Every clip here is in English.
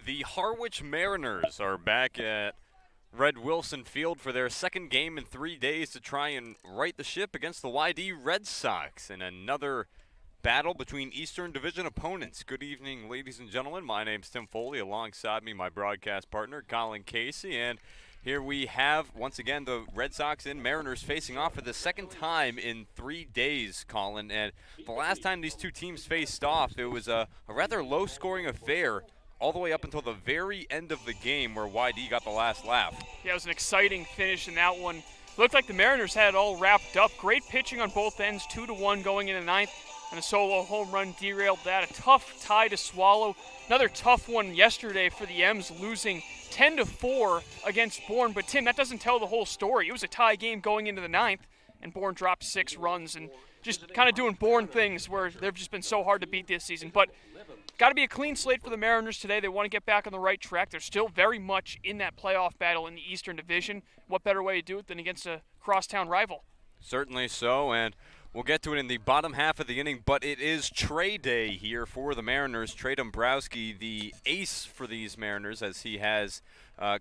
The Harwich Mariners are back at Red Wilson Field for their second game in 3 days to try and right the ship against the YD Red Sox in another battle between Eastern Division opponents. Good evening, ladies and gentlemen. My name's Tim Foley. Alongside me, my broadcast partner, Colin Casey. And here we have, once again, the Red Sox and Mariners facing off for the second time in 3 days, Colin. And the last time these two teams faced off, it was a rather low-scoring affair all the way up until the very end of the game where YD got the last laugh. Yeah, it was an exciting finish in that one. Looked like the Mariners had it all wrapped up. Great pitching on both ends, 2-1 going into the ninth, and a solo home run derailed that. A tough tie to swallow. Another tough one yesterday for the M's, losing 10-4 against Bourne. But Tim, that doesn't tell the whole story. It was a tie game going into the ninth, and Bourne dropped 6 runs and just kind of doing Bourne things where they've just been so hard to beat this season. But got to be a clean slate for the Mariners today. They want to get back on the right track. They're still very much in that playoff battle in the Eastern Division. What better way to do it than against a crosstown rival? Certainly so, and we'll get to it in the bottom half of the inning, but it is Trey Day here for the Mariners. Trey Dombrowski, the ace for these Mariners, as he has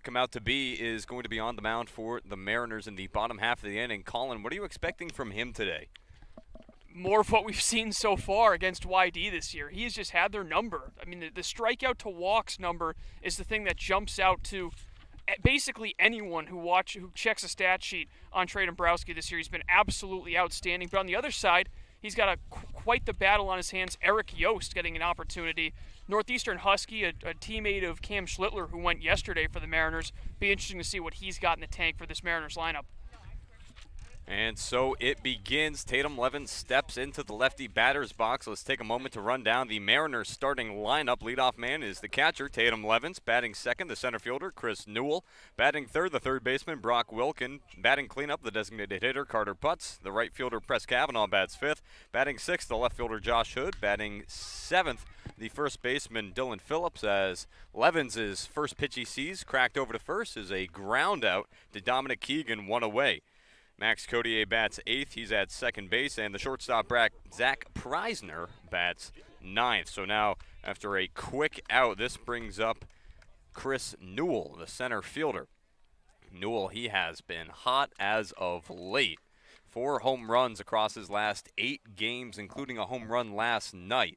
come out to be, is going to be on the mound for the Mariners in the bottom half of the inning. Colin, what are you expecting from him today? More of what we've seen so far against YD this year. He's just had their number. I mean, the strikeout to walks number is the thing that jumps out to basically anyone who checks a stat sheet on Trey Dombrowski this year. He's been absolutely outstanding. But on the other side, he's got quite the battle on his hands. Eric Yost getting an opportunity. Northeastern Husky, a teammate of Cam Schlittler, who went yesterday for the Mariners. Be interesting to see what he's got in the tank for this Mariners lineup. And so it begins. Tatum Levin steps into the lefty batter's box. Let's take a moment to run down the Mariners starting lineup. Leadoff man is the catcher, Tatum Levins. Batting second, the center fielder, Chris Newell. Batting third, the third baseman, Brock Wilkin. Batting cleanup, the designated hitter, Carter Putz. The right fielder, Press Cavanaugh, bats fifth. Batting sixth, the left fielder, Josh Hood. Batting seventh, the first baseman, Dylan Phillips, as Levins' first pitch he sees, cracked over to first, is a ground out to Dominic Keegan, one away. Max Codier bats eighth. He's at second base. And the shortstop, Zach Preisner, bats ninth. So now, after a quick out, this brings up Chris Newell, the center fielder. Newell, he has been hot as of late. 4 home runs across his last 8 games, including a home run last night.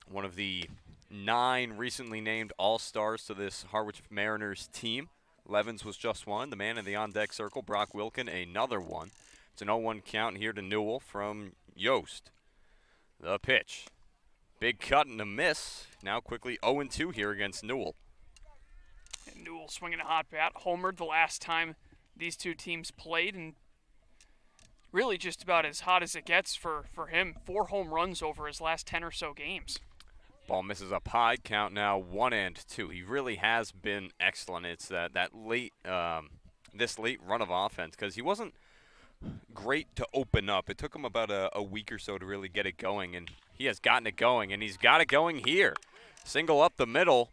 One of the 9 recently named All-Stars to this Harwich Mariners team. Levins was just one. The man in the on-deck circle, Brock Wilkin, another one. It's an 0-1 count here to Newell from Yost. The pitch. Big cut and a miss. Now quickly 0-2 here against Newell. And Newell swinging a hot bat. Homered the last time these two teams played, and really just about as hot as it gets for him. 4 home runs over his last 10 or so games. Ball misses up high, count now 1-2. He really has been excellent. It's that late, this late run of offense, because he wasn't great to open up. It took him about a week or so to really get it going, and he has gotten it going, and he's got it going here. Single up the middle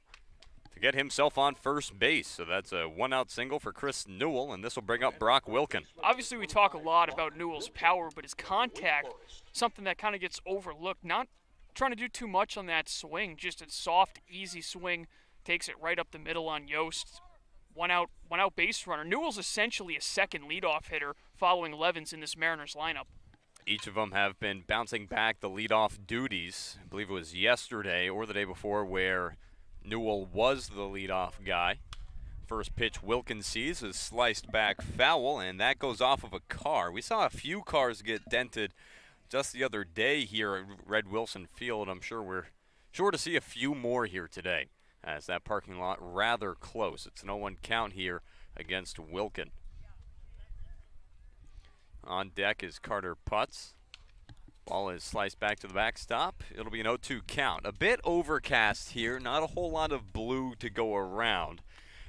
to get himself on first base. So that's a 1-out single for Chris Newell, and this will bring up Brock Wilkin. Obviously, we talk a lot about Newell's power, but his contact, something that kind of gets overlooked. Not trying to do too much on that swing, just a soft, easy swing, takes it right up the middle on Yost. One out base runner. Newell's essentially a second leadoff hitter following Levins in this Mariners lineup. Each of them have been bouncing back the leadoff duties. I believe it was yesterday or the day before where Newell was the leadoff guy. First pitch Wilkins sees is sliced back foul, and that goes off of a car. We saw a few cars get dented just the other day here at Red Wilson Field. I'm sure we're sure to see a few more here today, as that parking lot rather close. It's an 0-1 count here against Wilkin. On deck is Carter Putz. Ball is sliced back to the backstop. It'll be an 0-2 count. A bit overcast here, not a whole lot of blue to go around.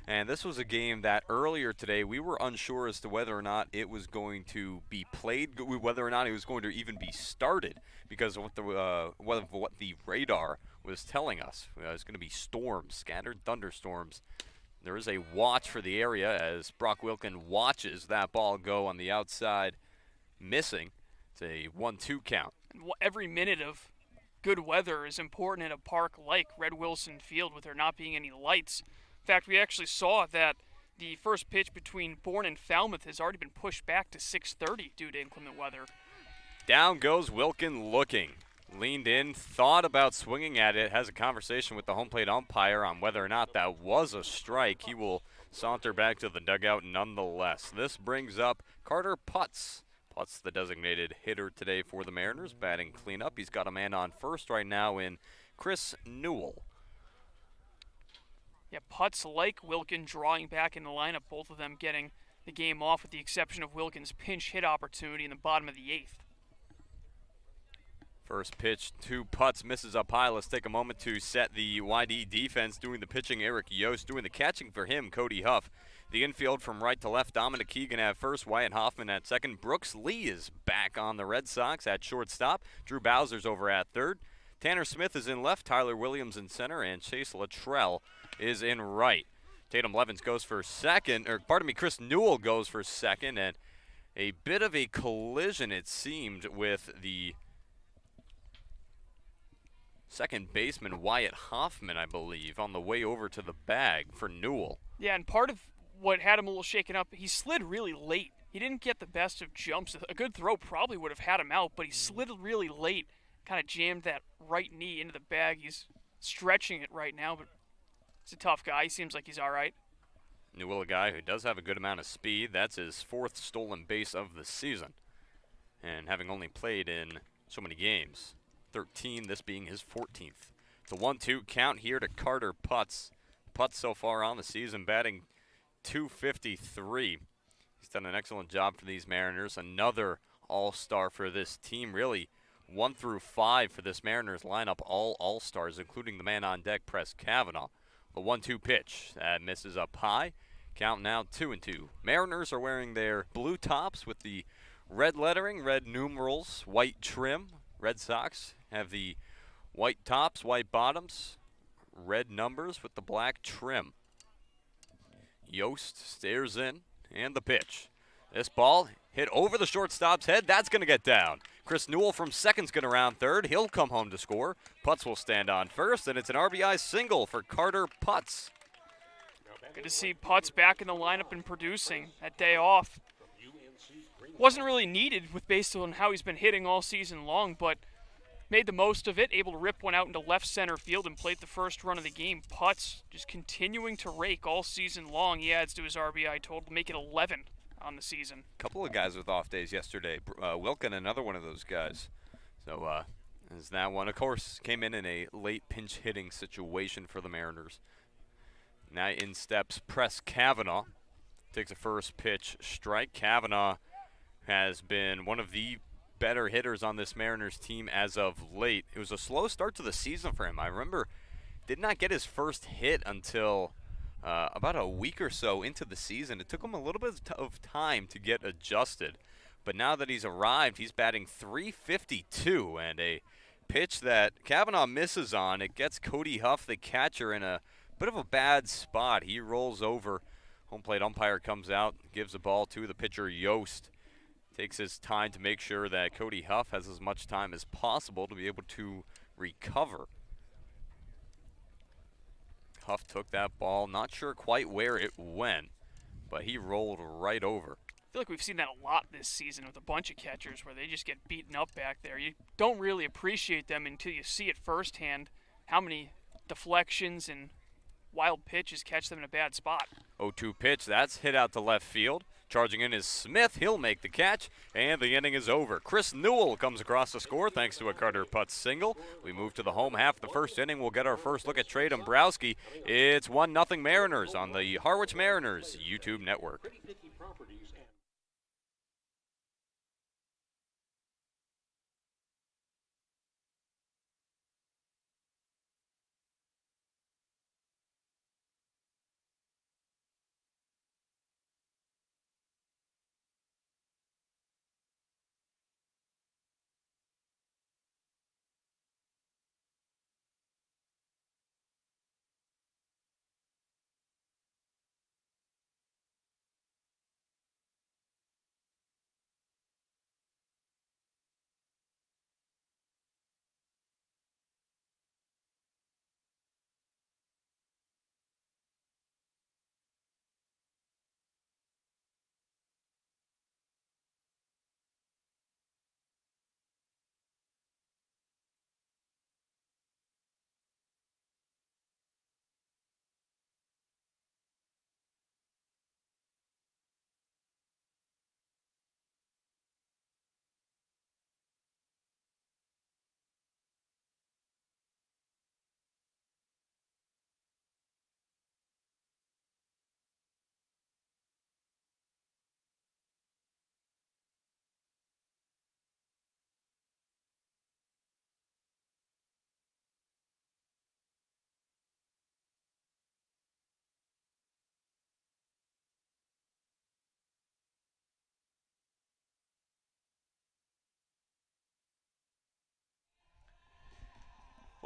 And this was a game that earlier today we were unsure as to whether or not it was going to be played, whether or not it was going to even be started, because of what the radar was telling us. It's going to be storms, scattered thunderstorms. There is a watch for the area as Brock Wilkin watches that ball go on the outside, missing. It's a 1-2 count. Every minute of good weather is important in a park like Red Wilson Field with there not being any lights. In fact, we actually saw that the first pitch between Bourne and Falmouth has already been pushed back to 6:30 due to inclement weather. Down goes Wilkin looking. Leaned in, thought about swinging at it, has a conversation with the home plate umpire on whether or not that was a strike. He will saunter back to the dugout nonetheless. This brings up Carter Putz. Putz, the designated hitter today for the Mariners, batting cleanup. He's got a man on first right now in Chris Newell. Yeah, Putz, like Wilkin, drawing back in the lineup, both of them getting the game off with the exception of Wilkin's pinch hit opportunity in the bottom of the 8th. First pitch to Putz, misses up high. Let's take a moment to set the YD defense. Doing the pitching, Eric Yost. Doing the catching for him, Cody Huff. The infield from right to left, Dominic Keegan at first, Wyatt Hoffman at second. Brooks Lee is back on the Red Sox at shortstop. Drew Bowser's over at third. Tanner Smith is in left, Tyler Williams in center, and Chase Luttrell is in right. Tatum Levens goes for second, Chris Newell goes for second, and a bit of a collision, it seemed, with the second baseman, Wyatt Hoffman, I believe, on the way over to the bag for Newell. Yeah, and part of what had him a little shaken up, he slid really late. He didn't get the best of jumps. A good throw probably would have had him out, but he slid really late, kind of jammed that right knee into the bag. He's stretching it right now, but he's a tough guy. He seems like he's all right. Newell, a guy who does have a good amount of speed. That's his 4th stolen base of the season. And having only played in so many games, 13, this being his 14th. The 1-2 count here to Carter Putz. Putz so far on the season batting .253. He's done an excellent job for these Mariners. Another all-star for this team. Really, 1 through 5 for this Mariners lineup, all all-stars, including the man on deck, Preisner Kavanaugh. The 1-2 pitch that misses up high. Count now 2-2. Mariners are wearing their blue tops with the red lettering, red numerals, white trim. Red Sox have the white tops, white bottoms, red numbers with the black trim. Yost stares in, and the pitch. This ball hit over the shortstop's head. That's going to get down. Chris Newell from second's going to round third. He'll come home to score. Putz will stand on first, and it's an RBI single for Carter Putz. Good to see Putz back in the lineup and producing. That day off wasn't really needed based on how he's been hitting all season long, but made the most of it, able to rip one out into left center field and plate the first run of the game. Putz just continuing to rake all season long. He adds to his RBI total to make it 11 on the season. A couple of guys with off days yesterday. Wilkin, another one of those guys. So as that one, of course, came in a late pinch hitting situation for the Mariners. Now in steps Preisner Kavanaugh. Takes a first pitch strike. Kavanaugh has been one of the better hitters on this Mariners team as of late. It was a slow start to the season for him. I remember did not get his first hit until about a week or so into the season. It took him a little bit of time to get adjusted. But now that he's arrived, he's batting .352, and a pitch that Kavanaugh misses on. It gets Cody Huff, the catcher, in a bit of a bad spot. He rolls over. Home plate umpire comes out, gives the ball to the pitcher, Yost. Takes his time to make sure that Cody Huff has as much time as possible to be able to recover. Huff took that ball, not sure quite where it went, but he rolled right over. I feel like we've seen that a lot this season with a bunch of catchers where they just get beaten up back there. You don't really appreciate them until you see it firsthand, how many deflections and wild pitches catch them in a bad spot. 0-2 pitch, that's hit out to left field. Charging in is Smith. He'll make the catch, and the inning is over. Chris Newell comes across the score thanks to a Carter Putz single. We move to the home half of the first inning. We'll get our first look at Trey Dombrowski. It's 1-0 Mariners on the Harwich Mariners YouTube network.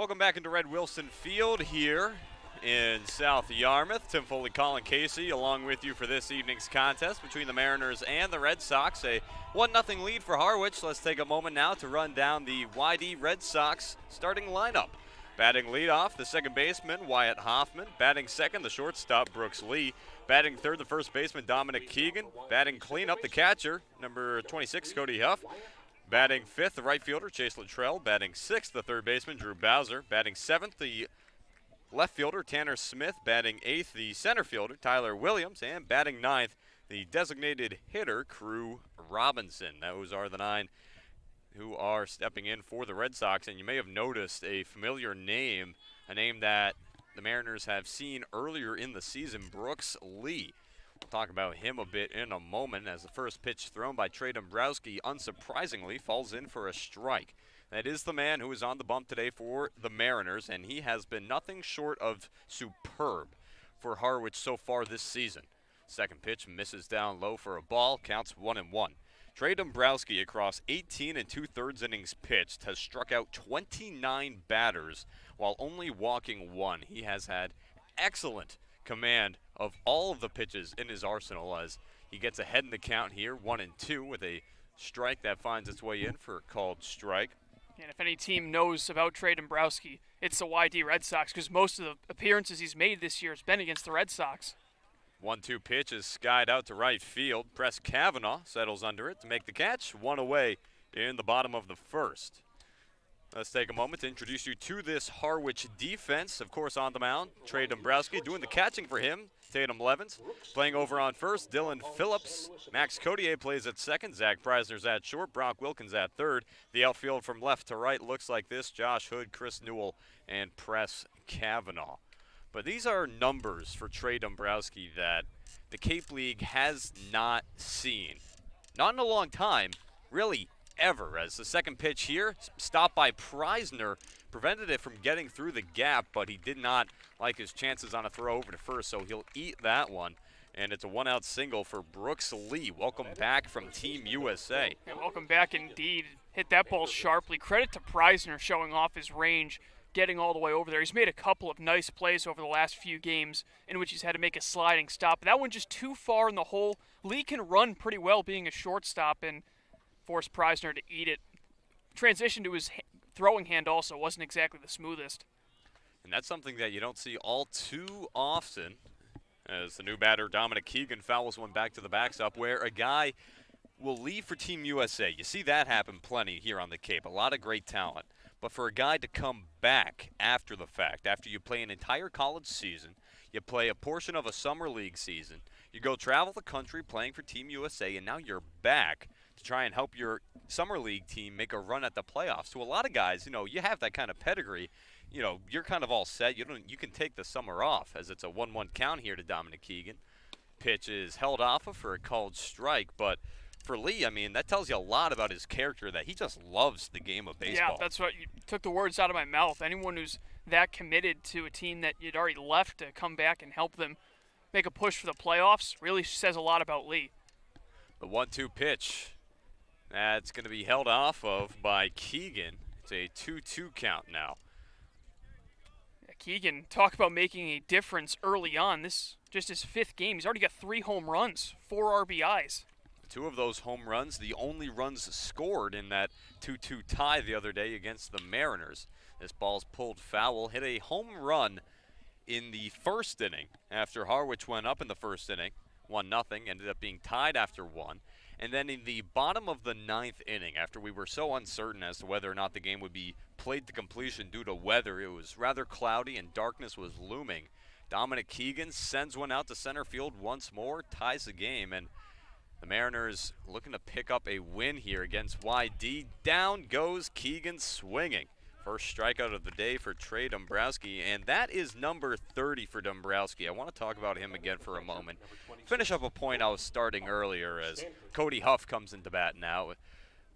Welcome back into Red Wilson Field here in South Yarmouth. Tim Foley, Colin Casey, along with you for this evening's contest between the Mariners and the Red Sox. A 1-0 lead for Harwich. Let's take a moment now to run down the YD Red Sox starting lineup. Batting leadoff, the second baseman, Wyatt Hoffman. Batting second, the shortstop, Brooks Lee. Batting third, the first baseman, Dominic Keegan. Batting cleanup, the catcher, number 26, Cody Huff. Batting fifth, the right fielder, Chase Luttrell. Batting sixth, the third baseman, Drew Bowser. Batting seventh, the left fielder, Tanner Smith. Batting eighth, the center fielder, Tyler Williams. And batting ninth, the designated hitter, Crew Robinson. Those are the 9 who are stepping in for the Red Sox. And you may have noticed a familiar name, a name that the Mariners have seen earlier in the season, Brooks Lee. We'll talk about him a bit in a moment as the first pitch thrown by Trey Dombrowski, unsurprisingly, falls in for a strike. That is the man who is on the bump today for the Mariners, and he has been nothing short of superb for Harwich so far this season. Second pitch misses down low for a ball, counts 1-1. Trey Dombrowski, across 18 2/3 innings pitched, has struck out 29 batters while only walking 1. He has had excellent command of all of the pitches in his arsenal as he gets ahead in the count here, 1-2, with a strike that finds its way in for a called strike. And if any team knows about Trey Dombrowski, it's the YD Red Sox, because most of the appearances he's made this year has been against the Red Sox. 1-2 pitch is skied out to right field. Press Kavanaugh settles under it to make the catch. 1 away in the bottom of the first. Let's take a moment to introduce you to this Harwich defense. Of course, on the mound, Trey Dombrowski doing the catching for him. Tatum Levens playing over on first. Dylan Phillips. Max Codier plays at second. Zach Preisner's at short. Brock Wilkins at third. The outfield from left to right looks like this: Josh Hood, Chris Newell, and Press Kavanaugh. But these are numbers for Trey Dombrowski that the Cape League has not seen. Not in a long time, really ever, as the second pitch here, stopped by Preisner, prevented it from getting through the gap, but he did not like his chances on a throw over to first, so he'll eat that one. And it's a 1-out single for Brooks Lee. Welcome back from Team USA. And welcome back indeed. Hit that ball sharply. Credit to Preisner showing off his range, getting all the way over there. He's made a couple of nice plays over the last few games in which he's had to make a sliding stop. That one just too far in the hole. Lee can run pretty well being a shortstop and force Preisner to eat it. Transition to his throwing hand also wasn't exactly the smoothest. And that's something that you don't see all too often, as the new batter, Dominic Keegan, fouls one back to the backstop, where a guy will leave for Team USA. You see that happen plenty here on the Cape. A lot of great talent. But for a guy to come back after the fact, after you play an entire college season, you play a portion of a summer league season, you go travel the country playing for Team USA, and now you're back to try and help your summer league team make a run at the playoffs. To a lot of guys, you have that kind of pedigree. You're kind of all set. You can take the summer off, as it's a 1-1 count here to Dominic Keegan. Pitch is held off of for a called strike, but for Lee, that tells you a lot about his character, that he just loves the game of baseball. Yeah, that's what you took the words out of my mouth. Anyone who's that committed to a team that you'd already left to come back and help them make a push for the playoffs really says a lot about Lee. The 1-2 pitch. That's going to be held off of by Keegan. It's a 2-2 count now. Yeah, Keegan, talk about making a difference early on. This just his 5th game. He's already got 3 home runs, 4 RBIs. 2 of those home runs, the only runs scored in that 2-2 tie the other day against the Mariners. This ball's pulled foul. Hit a home run in the first inning after Harwich went up in the first inning. 1-0, ended up being tied after 1. And then in the bottom of the 9th inning, after we were so uncertain as to whether or not the game would be played to completion due to weather, it was rather cloudy and darkness was looming. Dominic Keegan sends one out to center field once more, ties the game, and the Mariners looking to pick up a win here against YD. Down goes Keegan swinging. First strikeout of the day for Trey Dombrowski, and that is number 30 for Dombrowski. I want to talk about him again for a moment. Finish up a point I was starting earlier as Cody Huff comes into bat now.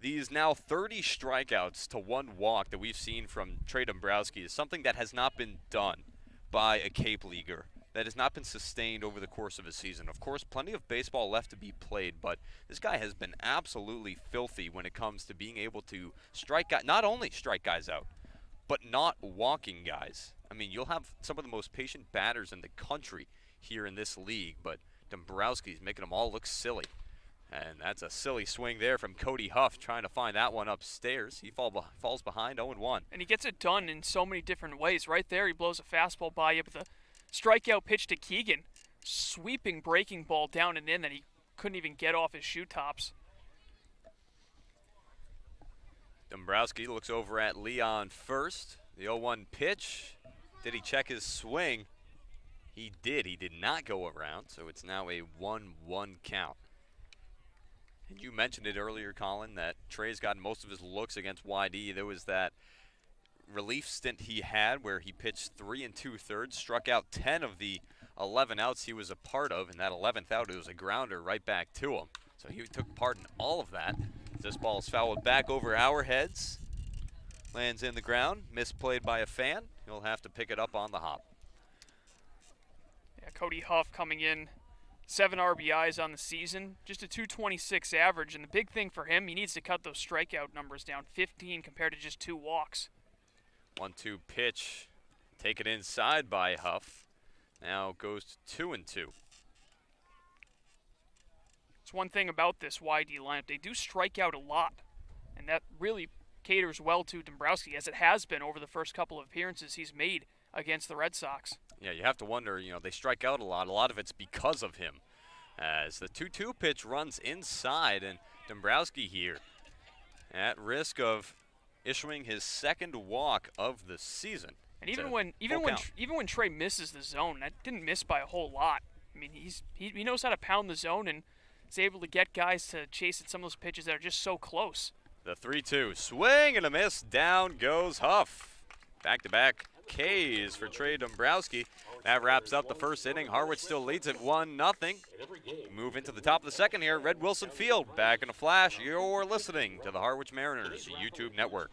These now 30 strikeouts to 1 walk that we've seen from Trey Dombrowski is something that has not been done by a Cape Leaguer, that has not been sustained over the course of a season. Of course, plenty of baseball left to be played, but this guy has been absolutely filthy when it comes to being able to strike guys, not only strike guys out, but not walking guys. I mean, you'll have some of the most patient batters in the country here in this league, but Dombrowski's making them all look silly. And that's a silly swing there from Cody Huff, trying to find that one upstairs. He falls behind 0-1. And he gets it done in so many different ways. Right there, he blows a fastball by you with a strikeout pitch to Keegan. Sweeping breaking ball down and in that he couldn't even get off his shoe tops. Dombrowski looks over at Leon first. The 0-1 pitch. Did he check his swing? He did. He did not go around, so it's now a 1-1 count. And you mentioned it earlier, Colin, that Trey's gotten most of his looks against YD. There was that relief stint he had where he pitched 3 2/3, struck out 10 of the 11 outs he was a part of, and that 11th out, it was a grounder right back to him. So he took part in all of that. This ball is fouled back over our heads. Lands in the ground, misplayed by a fan. He'll have to pick it up on the hop. Yeah, Cody Huff coming in, 7 RBIs on the season, just a 226 average. And the big thing for him, he needs to cut those strikeout numbers down, 15 compared to just 2 walks. 1-2 pitch, take it inside by Huff. Now goes to 2-2. It's one thing about this YD lineup. They do strike out a lot, and that really caters well to Dombrowski, as it has been over the first couple of appearances he's made against the Red Sox. Yeah, you have to wonder, they strike out a lot. A lot of it's because of him. As the 2-2 pitch runs inside, and Dombrowski here at risk of issuing his second walk of the season. And even when Trey misses the zone, that didn't miss by a whole lot. I mean, he knows how to pound the zone and is able to get guys to chase at some of those pitches that are just so close. The 3-2 swing and a miss. Down goes Huff. Back-to-back Ks for Trey Dombrowski. That wraps up the first inning. Harwich still leads at 1-0. Move into the top of the second here. Red Wilson Field. Back in a flash. You're listening to the Harwich Mariners YouTube network.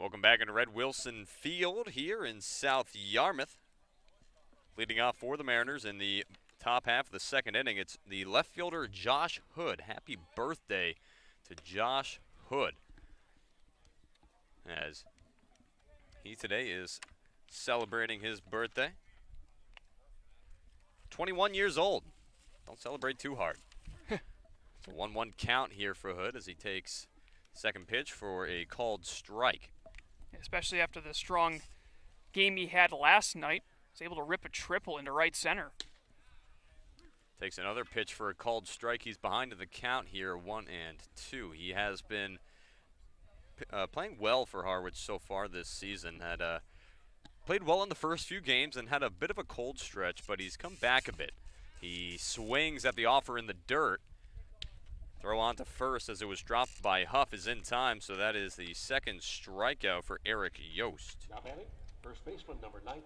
Welcome back into Red Wilson Field here in South Yarmouth. Leading off for the Mariners in the top half of the second inning, it's the left fielder Josh Hood. Happy birthday to Josh Hood, as he today is celebrating his birthday. 21 years old. Don't celebrate too hard. It's a 1-1 count here for Hood as he takes second pitch for a called strike. Especially after the strong game he had last night. He was able to rip a triple into right center. Takes another pitch for a called strike. He's behind in the count here, 1-2. He has been playing well for Harwich so far this season. Had played well in the first few games and had a bit of a cold stretch, but he's come back a bit. He swings at the offer in the dirt. Throw on to first as it was dropped by Huff is in time, so that is the second strikeout for Eric Yost. Now batting, first baseman number 19,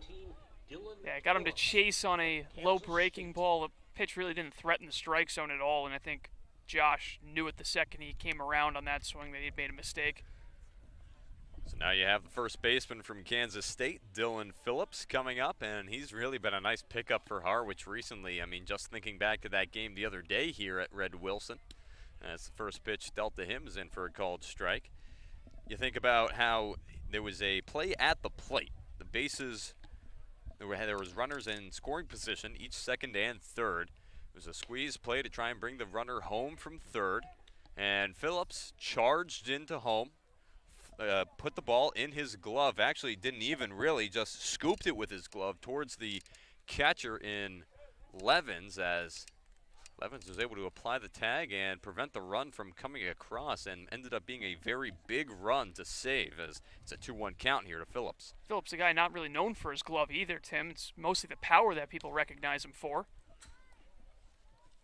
Dylan. Yeah, got him to chase on a low breaking ball. The pitch really didn't threaten the strike zone at all, and I think Josh knew it the second he came around on that swing that he'd made a mistake. So now you have the first baseman from Kansas State, Dylan Phillips, coming up, and he's really been a nice pickup for Harwich recently. I mean, just thinking back to that game the other day here at Red Wilson, as the first pitch dealt to him is in for a called strike. You think about how there was a play at the plate. The bases, there was runners in scoring position, each second and third. It was a squeeze play to try and bring the runner home from third, and Phillips charged into home. Put the ball in his glove. Actually didn't even really, just scooped it with his glove towards the catcher in Levens, as Levens was able to apply the tag and prevent the run from coming across, and ended up being a very big run to save, as it's a 2-1 count here to Phillips. Phillips, a guy not really known for his glove either, Tim. It's mostly the power that people recognize him for.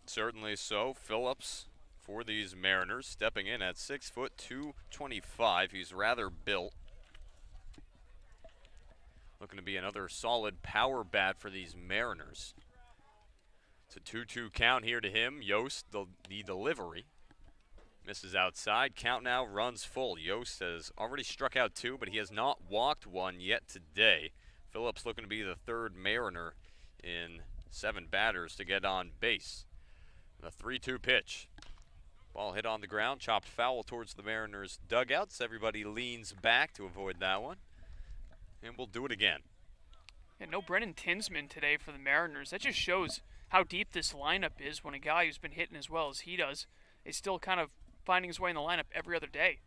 Certainly so. Phillips, for these Mariners, stepping in at 6 foot 225. He's rather built. Looking to be another solid power bat for these Mariners. It's a 2-2 count here to him. Yost, the delivery. Misses outside. Count now runs full. Yost has already struck out 2, but he has not walked 1 yet today. Phillips looking to be the third Mariner in 7 batters to get on base. The 3-2 pitch. Ball hit on the ground, chopped foul towards the Mariners' dugouts. Everybody leans back to avoid that one. And we'll do it again. Yeah, no Brennan Tinsman today for the Mariners. That just shows how deep this lineup is when a guy who's been hitting as well as he does is still kind of finding his way in the lineup every other day.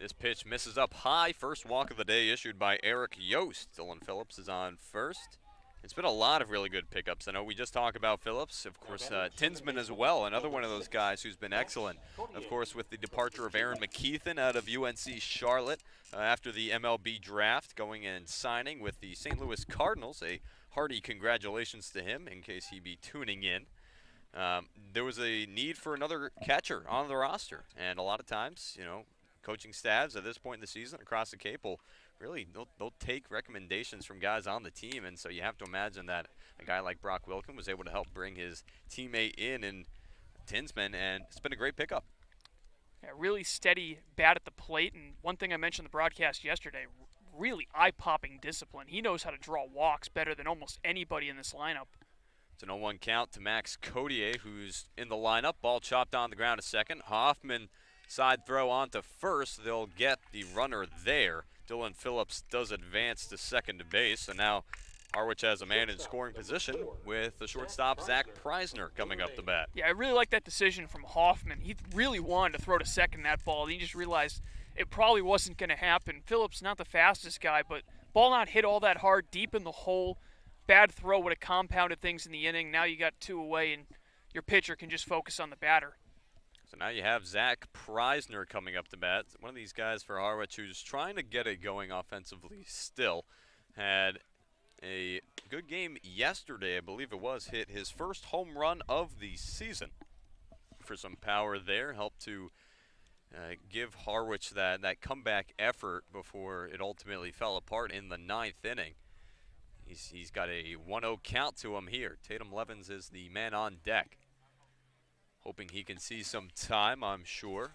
This pitch misses up high. First walk of the day issued by Eric Yost. Dylan Phillips is on first. It's been a lot of really good pickups. I know we just talked about Phillips, of course, Tinsman as well, another one of those guys who's been excellent. Of course, with the departure of Aaron McKeithen out of UNC Charlotte after the MLB draft, going and signing with the St. Louis Cardinals. A hearty congratulations to him in case he be tuning in. There was a need for another catcher on the roster, and a lot of times, you know, coaching staffs at this point in the season across the Cape will really, they'll take recommendations from guys on the team, and so you have to imagine that a guy like Brock Wilkin was able to help bring his teammate in Tinsman, and it's been a great pickup. Yeah, really steady bat at the plate, and one thing I mentioned in the broadcast yesterday, really eye-popping discipline. He knows how to draw walks better than almost anybody in this lineup. It's an 0-1 count to Max Codier, who's in the lineup. Ball chopped on the ground to second. Hoffman side throw on to first. They'll get the runner there. Dylan Phillips does advance to second base, and now Harwich has a man in scoring position with the shortstop Zach Preisner coming up the bat. Yeah, I really like that decision from Hoffman. He really wanted to throw to second that ball. He just realized it probably wasn't going to happen. Phillips, not the fastest guy, but ball not hit all that hard, deep in the hole. Bad throw would have compounded things in the inning. Now you got 2 away, and your pitcher can just focus on the batter. So now you have Zach Preisner coming up to bat. One of these guys for Harwich who's trying to get it going offensively still. Had a good game yesterday, I believe it was. Hit his first home run of the season. For some power there. Helped to give Harwich that comeback effort before it ultimately fell apart in the 9th inning. He's got a 1-0 count to him here. Tatum Levens is the man on deck. Hoping he can see some time, I'm sure.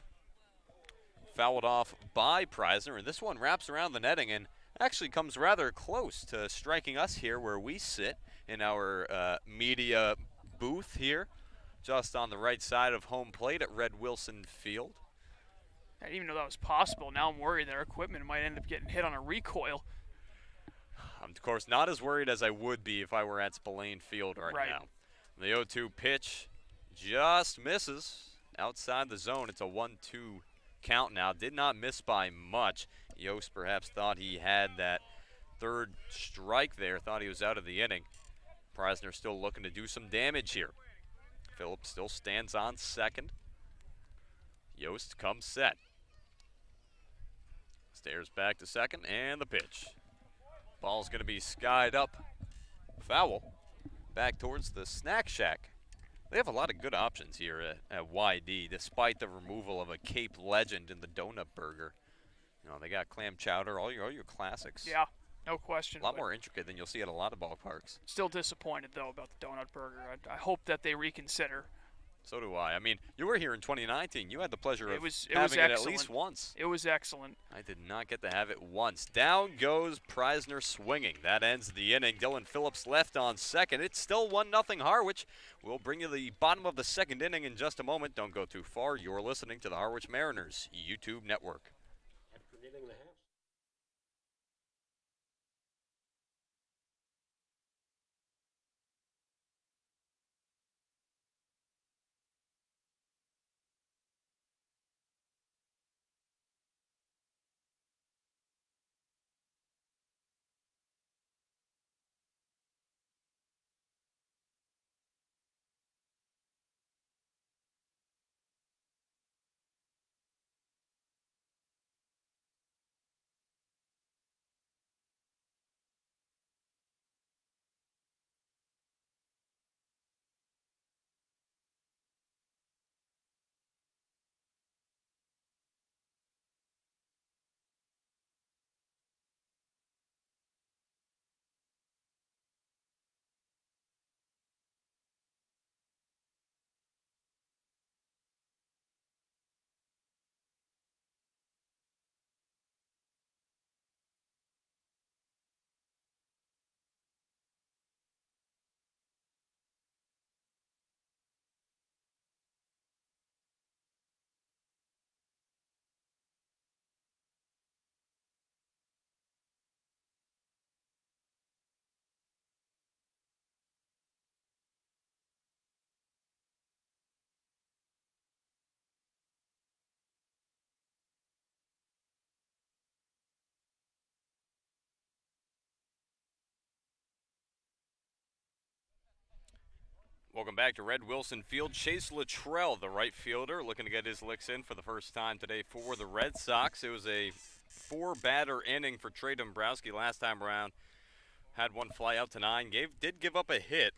Fouled off by Preisner, and this one wraps around the netting and actually comes rather close to striking us here where we sit in our media booth here, just on the right side of home plate at Red Wilson Field. I didn't even know that was possible. Now I'm worried that our equipment might end up getting hit on a recoil. I'm, of course, not as worried as I would be if I were at Spillane Field right now. The 0-2 pitch just misses outside the zone. It's a 1-2 count now. Did not miss by much. Yost perhaps thought he had that third strike there, thought he was out of the inning. Preisner still looking to do some damage here. Phillips still stands on second. Yost comes set. Stares back to second, and the pitch. Ball's going to be skied up. Foul. Back towards the snack shack. They have a lot of good options here at YD, despite the removal of a Cape legend in the donut burger. You know, they got clam chowder, all your classics. Yeah, no question. A lot more intricate than you'll see at a lot of ballparks. Still disappointed, though, about the donut burger. I hope that they reconsider. So do I. I mean, you were here in 2019. You had the pleasure of It was having it at excellent. least once. It was excellent. I did not get to have it once. Down goes Preisner swinging. That ends the inning. Dylan Phillips left on second. It's still 1-0 Harwich. We'll bring you the bottom of the second inning in just a moment. Don't go too far. You're listening to the Harwich Mariners YouTube network. After an inning and a half. Welcome back to Red Wilson Field. Chase Luttrell, the right fielder, looking to get his licks in for the first time today for the Red Sox. It was a 4-batter inning for Trey Dombrowski last time around. Had one fly out to 9. Did give up a hit,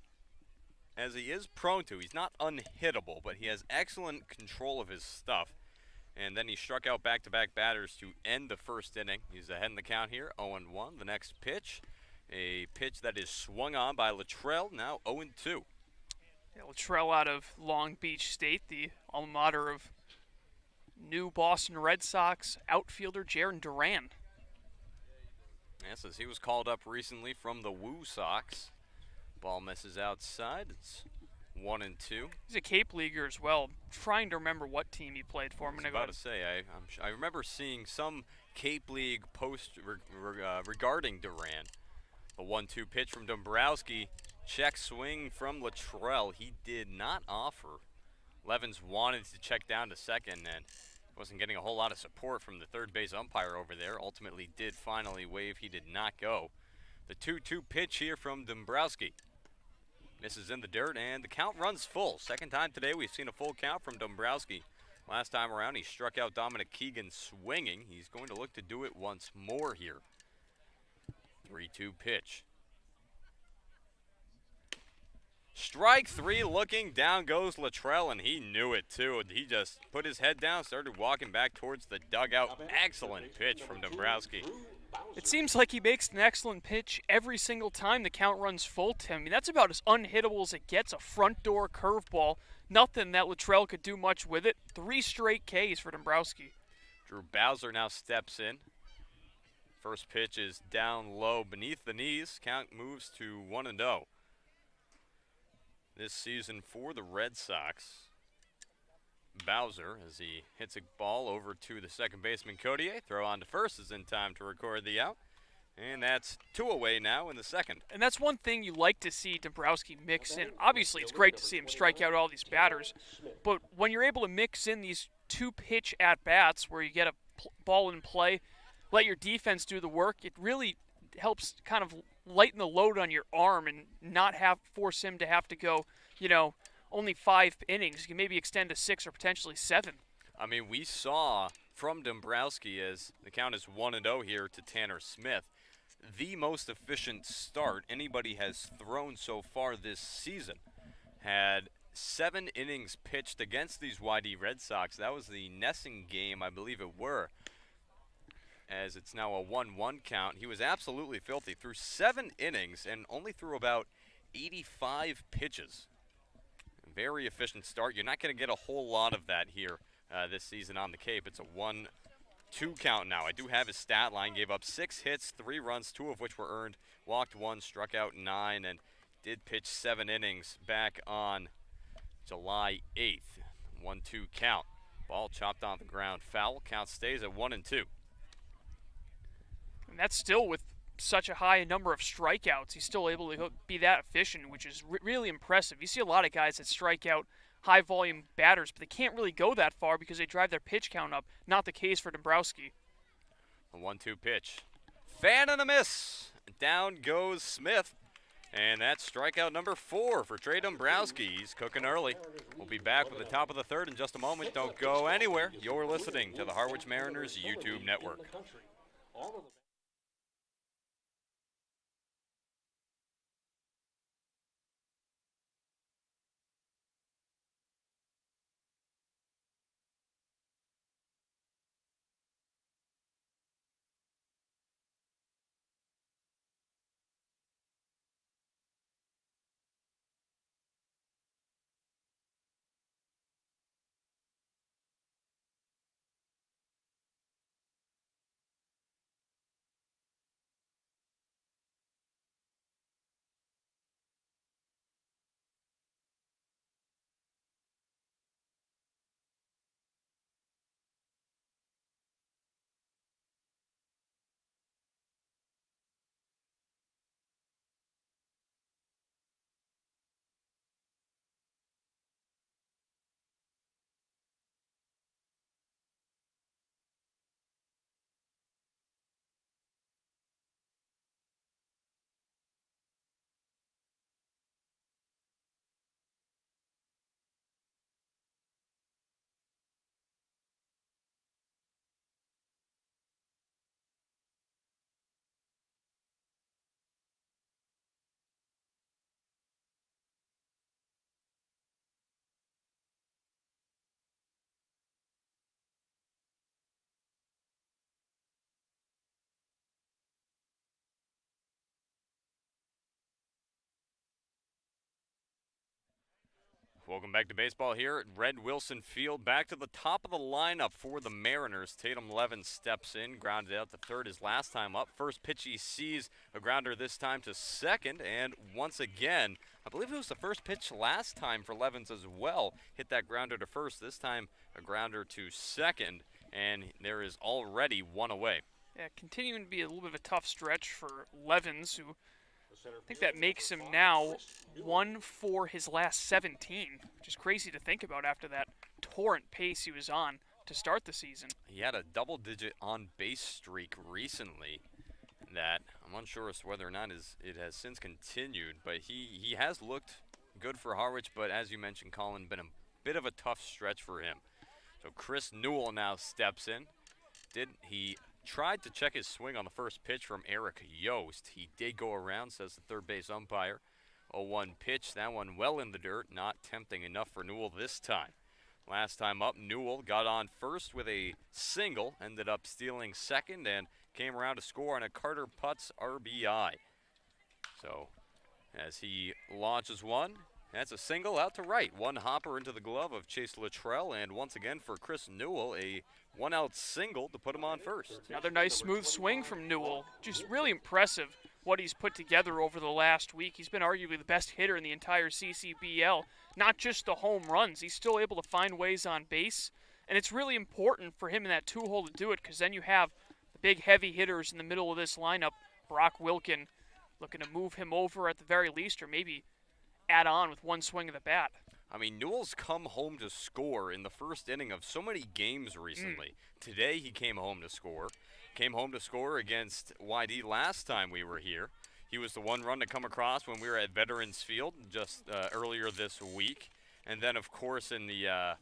as he is prone to. He's not unhittable, but he has excellent control of his stuff. And then he struck out back-to-back batters to end the first inning. He's ahead in the count here, 0-1. The next pitch, a pitch that is swung on by Luttrell, now 0-2. Yeah, Luttrell out of Long Beach State, the alma mater of new Boston Red Sox outfielder Jarren Duran. Yes, as he was called up recently from the Woo Sox. Ball misses outside. It's 1-2. He's a Cape Leaguer as well. Trying to remember what team he played for. I was about to say, I remember seeing some Cape League post regarding Duran. The 1-2 pitch from Dombrowski. Check swing from Luttrell. He did not offer. Levens wanted to check down to second and wasn't getting a whole lot of support from the third base umpire over there. Ultimately did finally wave. He did not go. The 2-2 pitch here from Dombrowski. Misses in the dirt, and the count runs full. Second time today we've seen a full count from Dombrowski. Last time around he struck out Dominic Keegan swinging. He's going to look to do it once more here. 3-2 pitch. Strike 3, looking down goes Luttrell, and he knew it too. He just put his head down, started walking back towards the dugout. Excellent pitch from Dombrowski. It seems like he makes an excellent pitch every single time the count runs full to him. I mean, that's about as unhittable as it gets, a front door curveball. Nothing that Luttrell could do much with it. 3 straight Ks for Dombrowski. Drew Bowser now steps in. First pitch is down low beneath the knees. Count moves to 1-0. This season for the Red Sox. Bowser, as he hits a ball over to the second baseman Codier. Throw on to first is in time to record the out. And that's 2 away now in the second. And that's one thing you like to see Dombrowski mix in. Obviously, it's great to see him strike out all these batters. But when you're able to mix in these 2-pitch at-bats where you get a ball in play, let your defense do the work, it really helps kind of lighten the load on your arm and not force him to have to go, only 5 innings. You can maybe extend to 6 or potentially 7. I mean, we saw from Dombrowski, as the count is 1-0 here to Tanner Smith, the most efficient start anybody has thrown so far this season. Had 7 innings pitched against these YD Red Sox. That was the Nessing game, I believe it were, as it's now a 1-1 count. He was absolutely filthy. Threw 7 innings and only threw about 85 pitches. very efficient start. You're not going to get a whole lot of that here this season on the Cape. It's a 1-2 count now. I do have his stat line. Gave up 6 hits, 3 runs, 2 of which were earned. Walked 1, struck out 9, and did pitch 7 innings back on July 8th. 1-2 count. Ball chopped on the ground. Foul. Count stays at 1-2. And that's still with such a high number of strikeouts. He's still able to be that efficient, which is really impressive. You see a lot of guys that strike out high-volume batters, but they can't really go that far because they drive their pitch count up. Not the case for Dombrowski. A 1-2 pitch. Fan and a miss. Down goes Smith. And that's strikeout number 4 for Trey Dombrowski. He's cooking early. We'll be back with the top of the third in just a moment. Don't go anywhere. You're listening to the Harwich Mariners YouTube network. Welcome back to baseball here at Red Wilson Field. Back to the top of the lineup for the Mariners. Tatum Levin steps in, grounded out to third his last time up. First pitch he sees, a grounder this time to second, and once again, I believe it was the first pitch last time for Levins as well. Hit that grounder to first, this time a grounder to second, and there is already 1 away. Yeah, continuing to be a little bit of a tough stretch for Levins, who I think that makes him now 1 for his last 17, which is crazy to think about after that torrent pace he was on to start the season. He had a double-digit on-base streak recently that I'm unsure as to whether or not it has since continued, but he has looked good for Harwich, but as you mentioned, Colin, been a bit of a tough stretch for him. So Chris Newell now steps in. He tried to check his swing on the first pitch from Eric Yost. He did go around, says the third base umpire. 0-1 pitch, that one well in the dirt, not tempting enough for Newell this time. Last time up, Newell got on first with a single, ended up stealing second, and came around to score on a Carter Putz RBI. So, as he launches one, that's a single out to right. One hopper into the glove of Chase Luttrell, and once again for Chris Newell, a one-out single to put him on first. Another nice smooth swing from Newell. Just really impressive what he's put together over the last week. He's been arguably the best hitter in the entire CCBL. Not just the home runs. He's still able to find ways on base, and it's really important for him in that two-hole to do it, because then you have the big heavy hitters in the middle of this lineup. Brock Wilken looking to move him over at the very least, or maybe add on with one swing of the bat. I mean, Newell's come home to score in the first inning of so many games recently. Today he came home to score. Came home to score against YD last time we were here. He was the one run to come across when we were at Veterans Field just earlier this week. And then, of course, in the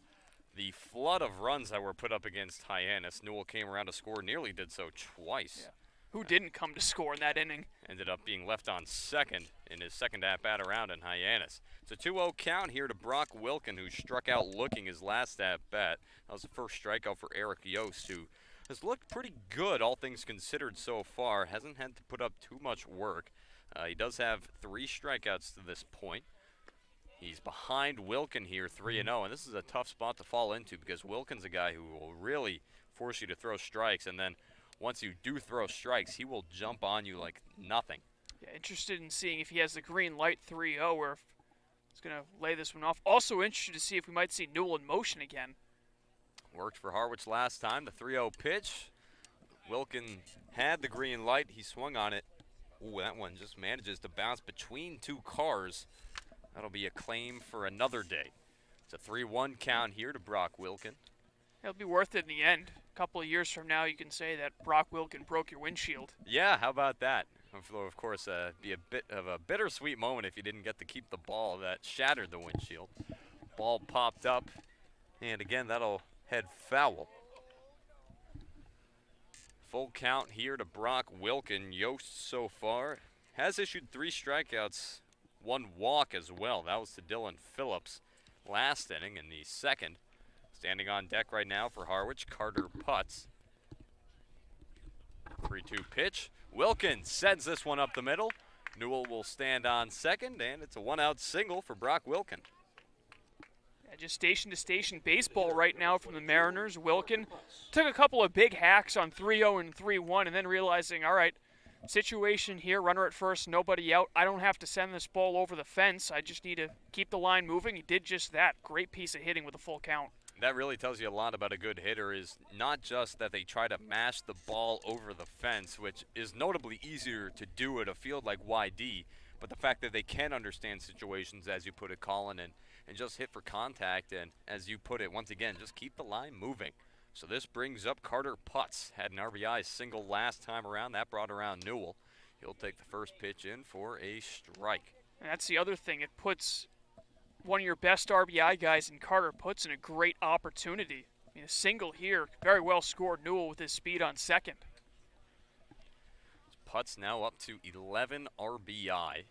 flood of runs that were put up against Hyannis, Newell came around to score, nearly did so twice. Yeah. Who didn't come to score in that inning? Ended up being left on second in his second at-bat around in Hyannis. It's a 2-0 count here to Brock Wilken, who struck out looking his last at-bat. That was the first strikeout for Eric Yost, who has looked pretty good, all things considered so far. Hasn't had to put up too much work. He does have 3 strikeouts to this point. He's behind Wilkin here, 3-0, and this is a tough spot to fall into because Wilkin's a guy who will really force you to throw strikes, and then once you do throw strikes, he will jump on you like nothing. Yeah, interested in seeing if he has the green light 3-0 or if he's going to lay this one off. Also interested to see if we might see Newell in motion again. Worked for Harwich last time, the 3-0 pitch. Wilkin had the green light. He swung on it. Ooh, that one just manages to bounce between two cars. That'll be a claim for another day. It's a 3-1 count here to Brock Wilkin. It'll be worth it in the end. A couple of years from now, you can say that Brock Wilkin broke your windshield. Yeah, how about that? Of course, be a bit of a bittersweet moment if you didn't get to keep the ball that shattered the windshield. Ball popped up, and again, that'll head foul. Full count here to Brock Wilkin. Yost so far has issued 3 strikeouts, 1 walk as well. That was to Dylan Phillips last inning in the second. Standing on deck right now for Harwich, Carter Putz. 3-2 pitch. Wilkin sends this one up the middle. Newell will stand on second, and it's a 1-out single for Brock Wilkin. Yeah, just station-to-station baseball right now from the Mariners. Wilkin took a couple of big hacks on 3-0 and 3-1, and then realizing, all right, situation here, runner at first, nobody out. I don't have to send this ball over the fence. I just need to keep the line moving. He did just that. Great piece of hitting with a full count. That really tells you a lot about a good hitter, is not just that they try to mash the ball over the fence, which is notably easier to do at a field like YD, but the fact that they can understand situations, as you put it, Colin, and just hit for contact, and as you put it, once again, just keep the line moving. So this brings up Carter Putz. Had an RBI single last time around. That brought around Newell. He'll take the first pitch in for a strike. And that's the other thing. It puts one of your best RBI guys in Carter Putz in a great opportunity. I mean, a single here, very well scored. Newell with his speed on second. Putz now up to 11 RBI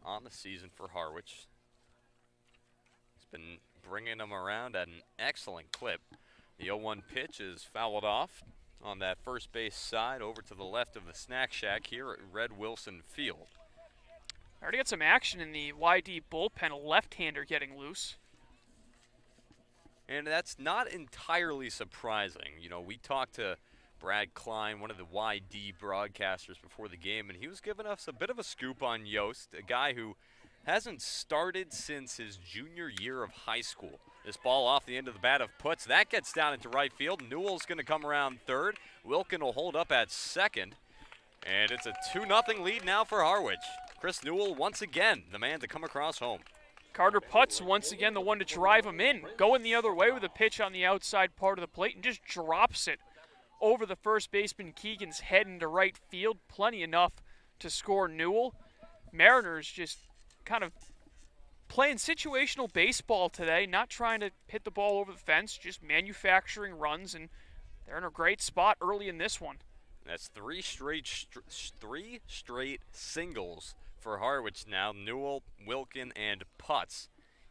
on the season for Harwich. He's been bringing them around at an excellent clip. The 0-1 pitch is fouled off on that first base side over to the left of the snack shack here at Red Wilson Field. Already got some action in the YD bullpen, a left-hander getting loose. And that's not entirely surprising. You know, we talked to Brad Klein, one of the YD broadcasters before the game, and he was giving us a bit of a scoop on Yost, a guy who hasn't started since his junior year of high school. This ball off the end of the bat of Putz. That gets down into right field. Newell's going to come around third. Wilkin will hold up at second. And it's a 2-0 lead now for Harwich. Chris Newell, once again, the man to come across home. Carter Putz, once again, the one to drive him in. Going the other way with a pitch on the outside part of the plate and just drops it over the first baseman Keegan's head into right field. Plenty enough to score Newell. Mariners just kind of playing situational baseball today, not trying to hit the ball over the fence, just manufacturing runs, and they're in a great spot early in this one. That's three straight singles for Harwich now. Newell, Wilkin, and Putz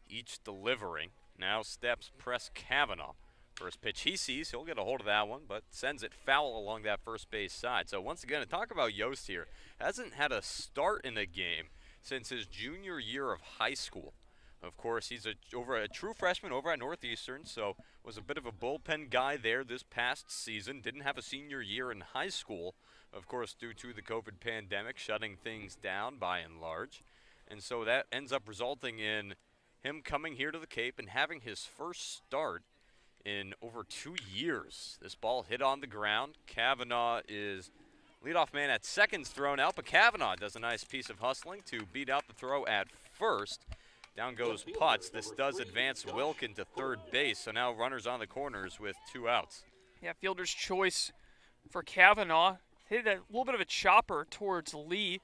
each delivering. Now steps Press Kavanaugh. First pitch he sees, he'll get a hold of that one, but sends it foul along that first base side. So once again, to talk about Yost here, hasn't had a start in a game since his junior year of high school. Of course, he's a true freshman over at Northeastern, so was a bit of a bullpen guy there this past season. Didn't have a senior year in high school, of course, due to the COVID pandemic shutting things down by and large. And so that ends up resulting in him coming here to the Cape and having his first start in over 2 years. This ball hit on the ground. Kavanaugh is leadoff man at second's thrown out, but Kavanaugh does a nice piece of hustling to beat out the throw at first. Down goes Putz. This does advance Wilkin to third base, so now runners on the corners with 2 outs. Yeah, fielder's choice for Kavanaugh. Hit a little bit of a chopper towards Lee. It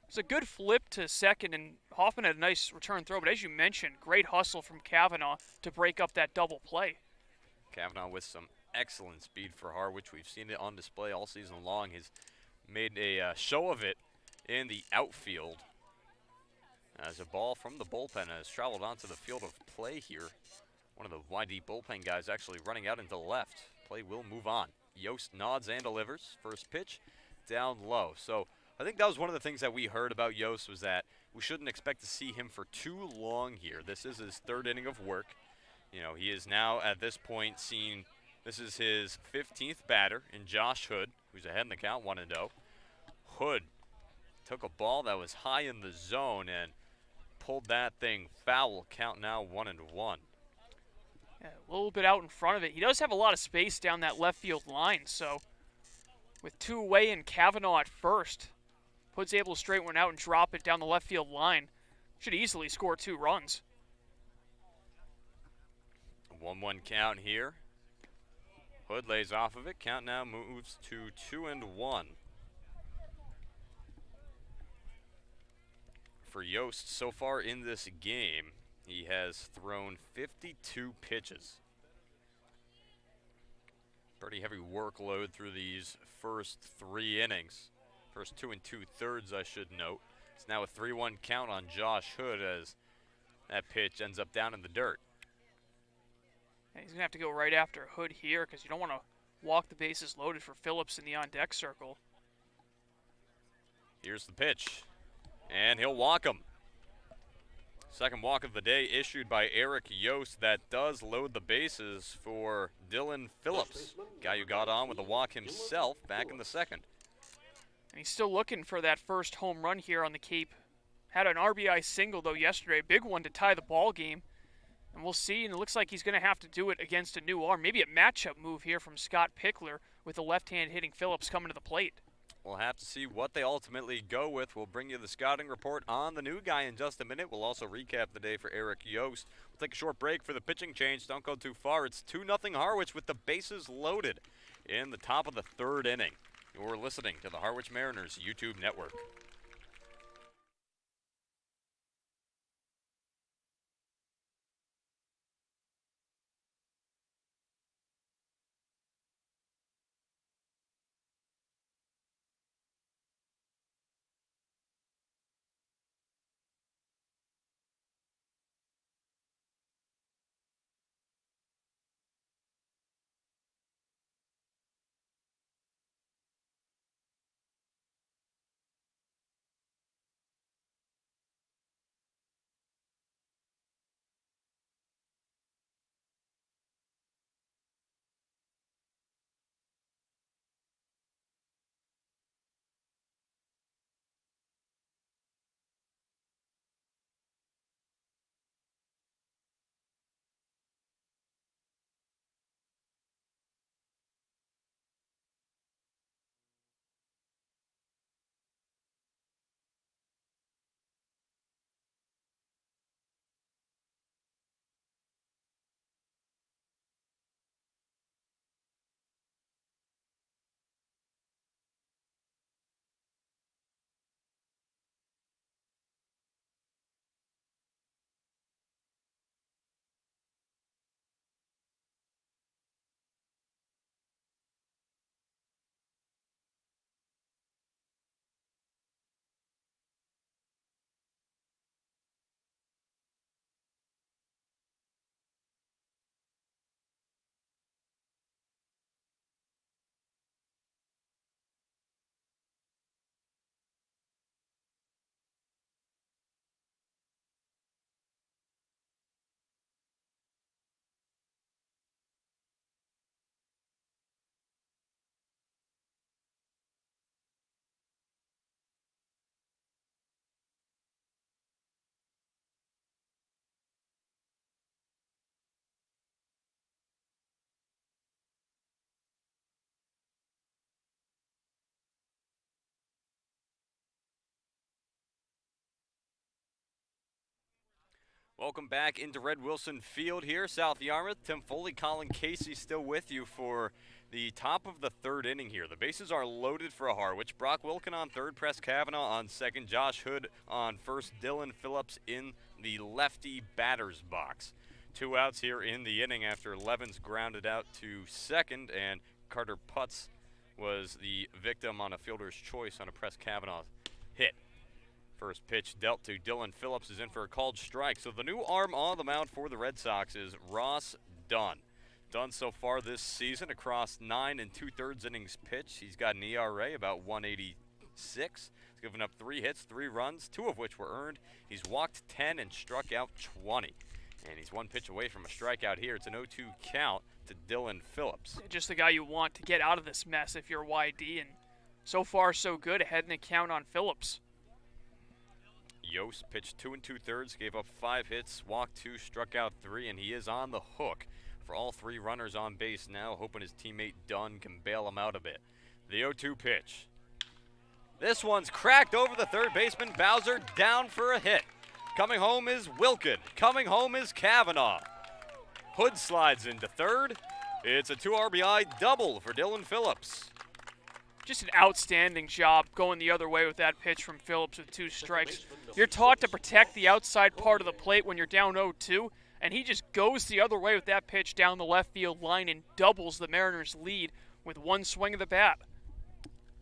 was a good flip to second, and Hoffman had a nice return throw, but as you mentioned, great hustle from Kavanaugh to break up that double play. Kavanaugh with some excellent speed for Harwich. We've seen it on display all season long. He's made a show of it in the outfield as a ball from the bullpen has traveled onto the field of play here. One of the YD bullpen guys actually running out into left. Play will move on. Yost nods and delivers. First pitch down low. So I think that was one of the things that we heard about Yost, was that we shouldn't expect to see him for too long here. This is his third inning of work. You know, he is now at this point seen, this is his 15th batter in Josh Hood, who's ahead in the count, 1-0. Hood took a ball that was high in the zone and pulled that thing foul. Count now 1-1. Yeah, a little bit out in front of it. He does have a lot of space down that left field line, so with two away and Kavanaugh at first, Hood's able to straight one out and drop it down the left field line. Should easily score 2 runs. 1-1 count here. Hood lays off of it. Count now moves to 2-1. For Yost, so far in this game, he has thrown 52 pitches. Pretty heavy workload through these first 3 innings. First 2 2/3, I should note. It's now a 3-1 count on Josh Hood as that pitch ends up down in the dirt. And he's going to have to go right after Hood here because you don't want to walk the bases loaded for Phillips in the on-deck circle. Here's the pitch, and he'll walk him. Second walk of the day issued by Eric Yost. That does load the bases for Dylan Phillips, guy who got on with a walk himself back in the second. And he's still looking for that first home run here on the Cape. Had an RBI single, though, yesterday. Big one to tie the ball game. And we'll see, and it looks like he's going to have to do it against a new arm. Maybe a matchup move here from Scott Pickler with the left-hand hitting Phillips coming to the plate. We'll have to see what they ultimately go with. We'll bring you the scouting report on the new guy in just a minute. We'll also recap the day for Eric Yost. We'll take a short break for the pitching change. Don't go too far. It's 2-0 Harwich with the bases loaded in the top of the 3rd inning. You're listening to the Harwich Mariners YouTube network. Welcome back into Red Wilson Field here, South Yarmouth. Tim Foley, Colin Casey still with you for the top of the 3rd inning here. The bases are loaded for Harwich. Brock Wilkin on 3rd, Press Kavanaugh on 2nd, Josh Hood on 1st, Dylan Phillips in the lefty batter's box. 2 outs here in the inning after Levens grounded out to 2nd, and Carter Putz was the victim on a fielder's choice on a Press Kavanaugh hit. First pitch dealt to Dylan Phillips is in for a called strike. So the new arm on the mound for the Red Sox is Ross Dunn. Dunn so far this season across 9 2/3 innings pitched. He's got an ERA about 1.82 6. He's given up 3 hits, 3 runs, 2 of which were earned. He's walked 10 and struck out 20. And he's 1 pitch away from a strikeout here. It's an 0-2 count to Dylan Phillips. Just the guy you want to get out of this mess if you're YD, and so far so good, ahead in the count on Phillips. Yost pitched 2 2/3, gave up 5 hits, walked 2, struck out 3, and he is on the hook for all 3 runners on base now, hoping his teammate Dunn can bail him out a bit. The 0-2 pitch. This one's cracked over the third baseman. Bowser down for a hit. Coming home is Wilkin. Coming home is Kavanaugh. Hood slides into third. It's a 2 RBI double for Dylan Phillips. Just an outstanding job going the other way with that pitch from Phillips with 2 strikes. You're taught to protect the outside part of the plate when you're down 0-2, and he just goes the other way with that pitch down the left field line and doubles the Mariners' lead with 1 swing of the bat.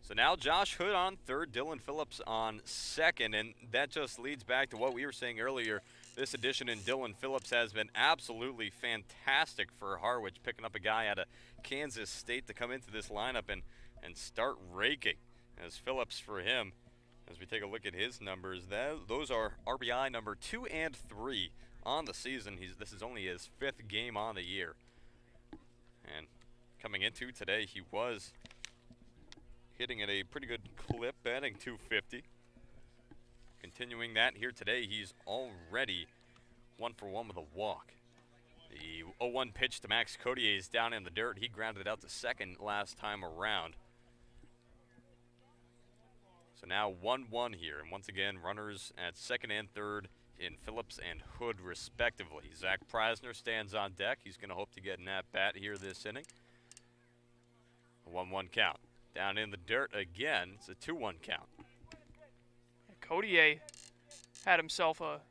So now Josh Hood on third, Dylan Phillips on second, and that just leads back to what we were saying earlier. This addition in Dylan Phillips has been absolutely fantastic for Harwich, picking up a guy out of Kansas State to come into this lineup and start raking. As Phillips for him, as we take a look at his numbers, those are RBI number 2 and 3 on the season. This is only his 5th game on the year. And coming into today, he was hitting at a pretty good clip, batting .250. Continuing that here today, he's already 1 for 1 with a walk. The 0-1 pitch to Max Codier is down in the dirt. He grounded out to second last time around. So now 1-1 here, and once again, runners at second and third in Phillips and Hood respectively. Zach Preisner stands on deck. He's going to hope to get an at-bat here this inning. A 1-1 count. Down in the dirt again. It's a 2-1 count. Codier had himself a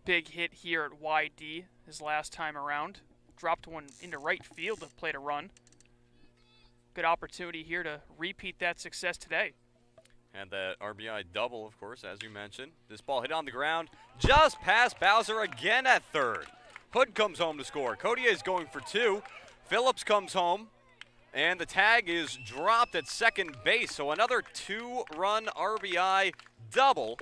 big hit here at YD his last time around. Dropped one into right field to play a run. Good opportunity here to repeat that success today. And that RBI double, of course, as you mentioned. This ball hit on the ground, just past Bowser again at third. Hood comes home to score. Codier is going for 2. Phillips comes home, and the tag is dropped at second base. So another 2-run RBI double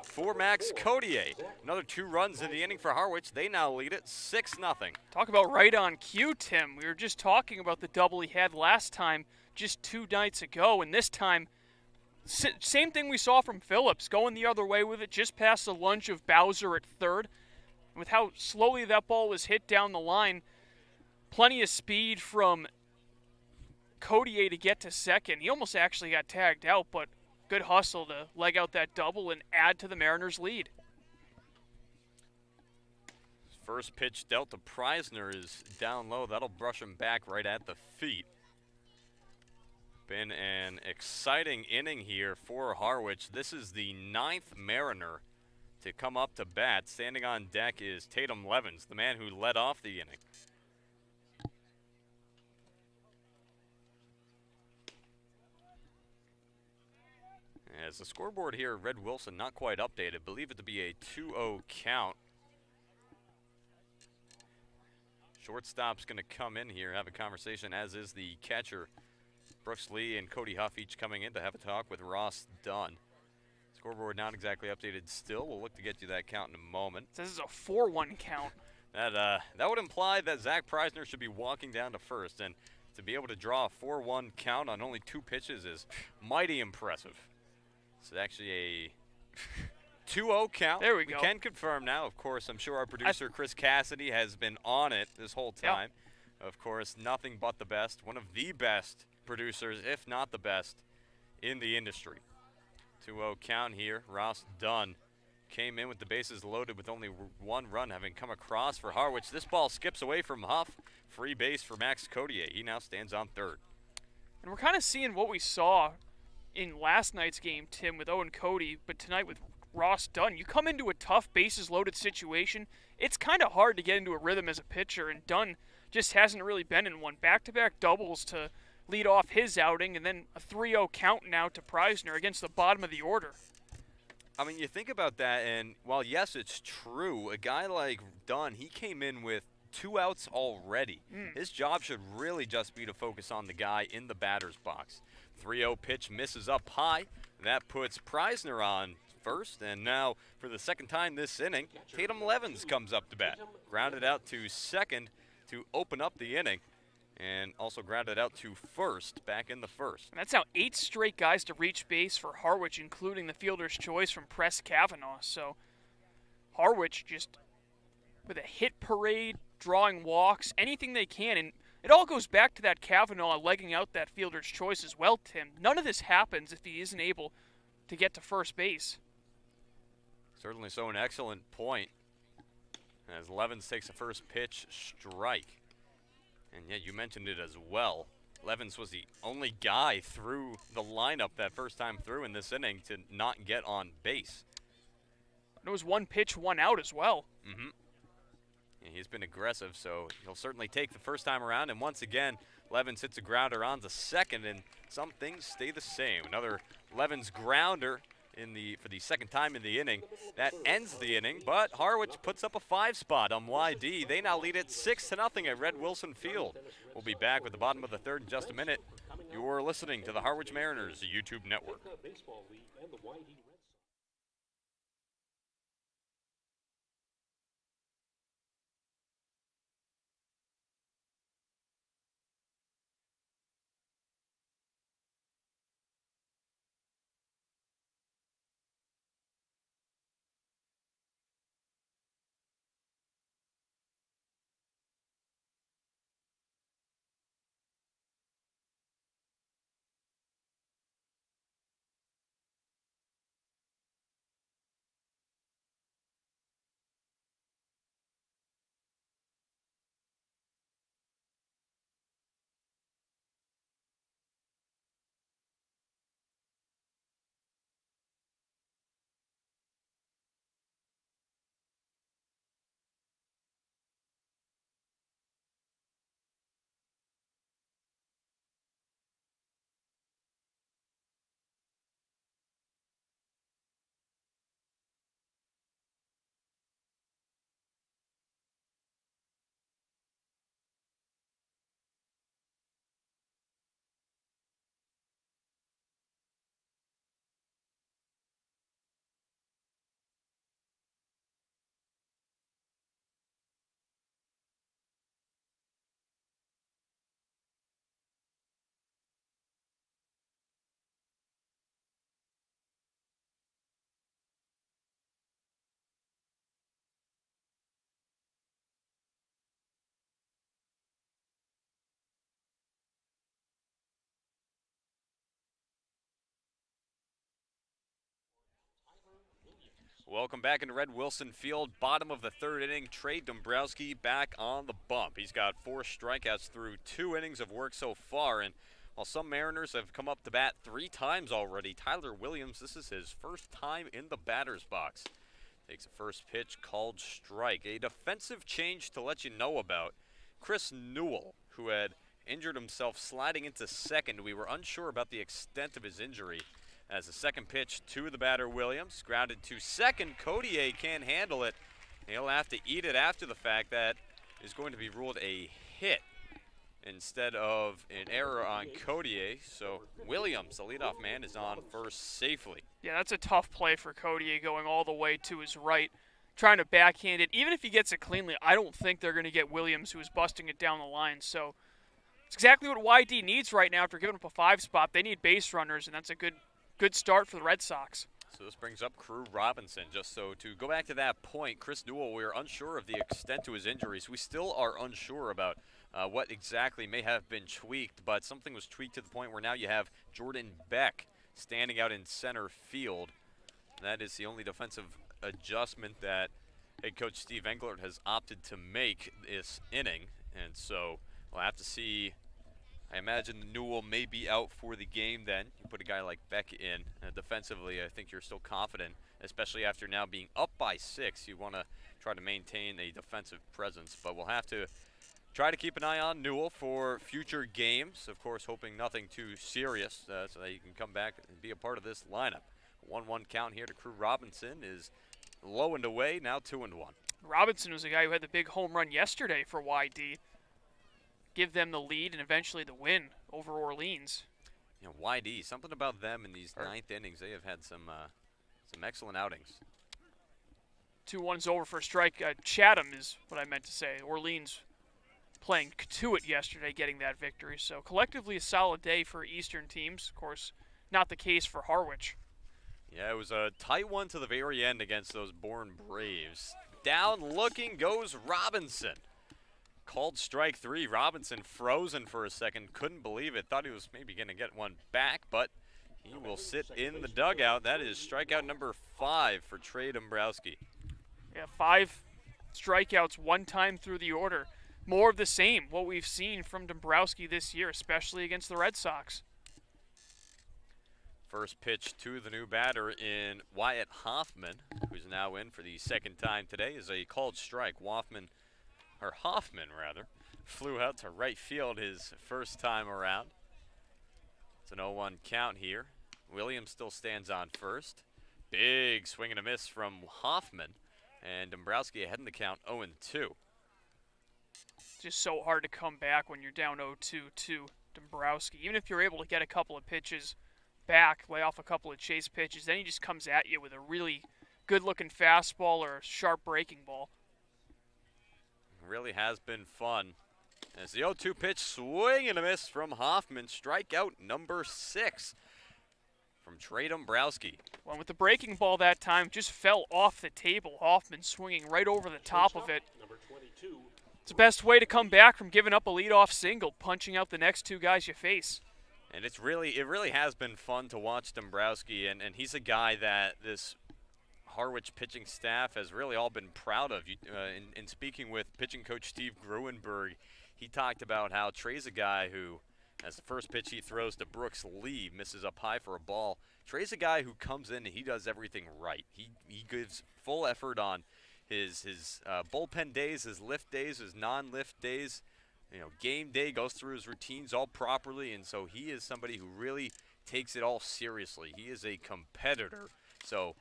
for Max Codier. Another 2 runs in the inning for Harwich. They now lead it 6-0. Talk about right on cue, Tim. We were just talking about the double he had last time, just 2 nights ago, and this time, same thing we saw from Phillips, going the other way with it, just past the lunge of Bowser at third. With how slowly that ball was hit down the line, plenty of speed from Codier to get to second. He almost actually got tagged out, but good hustle to leg out that double and add to the Mariners' lead. First pitch dealt to Preisner is down low. That'll brush him back right at the feet. Been an exciting inning here for Harwich. This is the 9th Mariner to come up to bat. Standing on deck is Tatum Levens, the man who led off the inning. As the scoreboard here, Red Wilson not quite updated. Believe it to be a 2-0 count. Shortstop's going to come in here, have a conversation, as is the catcher. Brooks Lee and Cody Huff each coming in to have a talk with Ross Dunn. Scoreboard not exactly updated still. We'll look to get you that count in a moment. This is a 4-1 count. That would imply that Zach Preisner should be walking down to first, and to be able to draw a 4-1 count on only 2 pitches is mighty impressive. It's actually a 2-0 count. There we go. We can confirm now. Of course, I'm sure our producer Chris Cassidy has been on it this whole time. Yep. Of course, nothing but the best. One of the best producers, if not the best, in the industry. 2-0 count here. Ross Dunn came in with the bases loaded with only 1 run having come across for Harwich. This ball skips away from Huff. Free base for Max Codier. He now stands on third. And we're kind of seeing what we saw in last night's game, Tim, with Owen Cody, but tonight with Ross Dunn. You come into a tough bases loaded situation, it's kind of hard to get into a rhythm as a pitcher, and Dunn just hasn't really been in one. Back-to-back doubles to lead off his outing, and then a 3-0 count now to Preisner against the bottom of the order. I mean, you think about that, and while, yes, it's true, a guy like Dunn, he came in with 2 outs already. His job should really just be to focus on the guy in the batter's box. 3-0 pitch misses up high. That puts Preisner on first, and now for the second time this inning, Tatum Levens comes up to bat. Grounded out to second to open up the inning, and also grounded out to first back in the first. And that's now 8 straight guys to reach base for Harwich, including the fielder's choice from Press Kavanaugh. So Harwich just with a hit parade, drawing walks, anything they can. And it all goes back to that Kavanaugh legging out that fielder's choice as well, Tim. None of this happens if he isn't able to get to first base. Certainly so, an excellent point. As Levens takes the first pitch strike. And yeah, you mentioned it as well. Levens was the only guy through the lineup that first time through in this inning to not get on base. It was 1 pitch, 1 out as well. Mm-hmm. And he's been aggressive, so he'll certainly take the first time around. And once again, Levens hits a grounder on to second, and some things stay the same. Another Levens grounder for the second time in the inning. That ends the inning, but Harwich puts up a 5 spot on YD. They now lead it 6-0 at Red Wilson Field. We'll be back with the bottom of the third in just a minute. You're listening to the Harwich Mariners YouTube network. Welcome back into Red Wilson Field. Bottom of the third inning, Trey Dombrowski back on the bump. He's got 4 strikeouts through 2 innings of work so far, and while some Mariners have come up to bat 3 times already, Tyler Williams, this is his first time in the batter's box. Takes the first pitch, called strike. A defensive change to let you know about. Chris Newell, who had injured himself sliding into second. We were unsure about the extent of his injury. As the second pitch to the batter, Williams, grounded to second. Codier can't handle it. He'll have to eat it after the fact. That is going to be ruled a hit instead of an error on Codier. So Williams, the leadoff man, is on first safely. Yeah, that's a tough play for Codier going all the way to his right, trying to backhand it. Even if he gets it cleanly, I don't think they're going to get Williams, who is busting it down the line. So it's exactly what YD needs right now after giving up a 5 spot. They need base runners, and that's a good start for the Red Sox. So this brings up Crew Robinson. Just so to go back to that point, Chris Newell, we are unsure of the extent to his injuries. We still are unsure about what exactly may have been tweaked, but something was tweaked to the point where now you have Jordan Beck standing out in center field. That is the only defensive adjustment that head coach Steve Englert has opted to make this inning, and so we'll have to see. I imagine Newell may be out for the game then. You put a guy like Beck in. Defensively, I think you're still confident, especially after now being up by 6. You want to try to maintain a defensive presence, but we'll have to try to keep an eye on Newell for future games. Of course, hoping nothing too serious so that you can come back and be a part of this lineup. 1-1 count here to Crew Robinson is low and away, now 2-1. Robinson was the guy who had the big home run yesterday for YD. Give them the lead and eventually the win over Orleans. You know, YD, something about them in these ninth innings. They have had some excellent outings. 2-1's over for a strike. Chatham is what I meant to say. Orleans playing to it yesterday, getting that victory. So collectively a solid day for Eastern teams. Of course, not the case for Harwich. Yeah, it was a tight one to the very end against those Bourne Braves. Down looking goes Robinson. Called strike 3. Robinson frozen for a second. Couldn't believe it. Thought he was maybe going to get one back, but he will sit in the dugout. That is strikeout number 5 for Trey Dombrowski. Yeah, 5 strikeouts, 1 time through the order. More of the same, what we've seen from Dombrowski this year, especially against the Red Sox. First pitch to the new batter in Wyatt Hoffman, who's now in for the second time today, is a called strike. Hoffman flew out to right field his first time around. It's an 0-1 count here. Williams still stands on first. Big swing and a miss from Hoffman, and Dombrowski ahead in the count 0-2. Just so hard to come back when you're down 0-2 to Dombrowski. Even if you're able to get a couple of pitches back, lay off a couple of chase pitches, then he just comes at you with a really good-looking fastball or a sharp breaking ball. Really has been fun. As the 0-2 pitch, swing and a miss from Hoffman. Strikeout number 6 from Trey Dombrowski. Well, with the breaking ball that time, just fell off the table. Hoffman swinging right over the top of it. It's the best way to come back from giving up a leadoff single, punching out the next 2 guys you face. And it really has been fun to watch Dombrowski, and he's a guy that this Harwich pitching staff has really all been proud of. In speaking with pitching coach Steve Gruenberg, he talked about how Trey's a guy who, as the first pitch he throws to Brooks Lee, misses up high for a ball. Trey's a guy who comes in and he does everything right. He gives full effort on his bullpen days, his lift days, his non-lift days. You know, game day, goes through his routines all properly, and so he is somebody who really takes it all seriously. He is a competitor. So,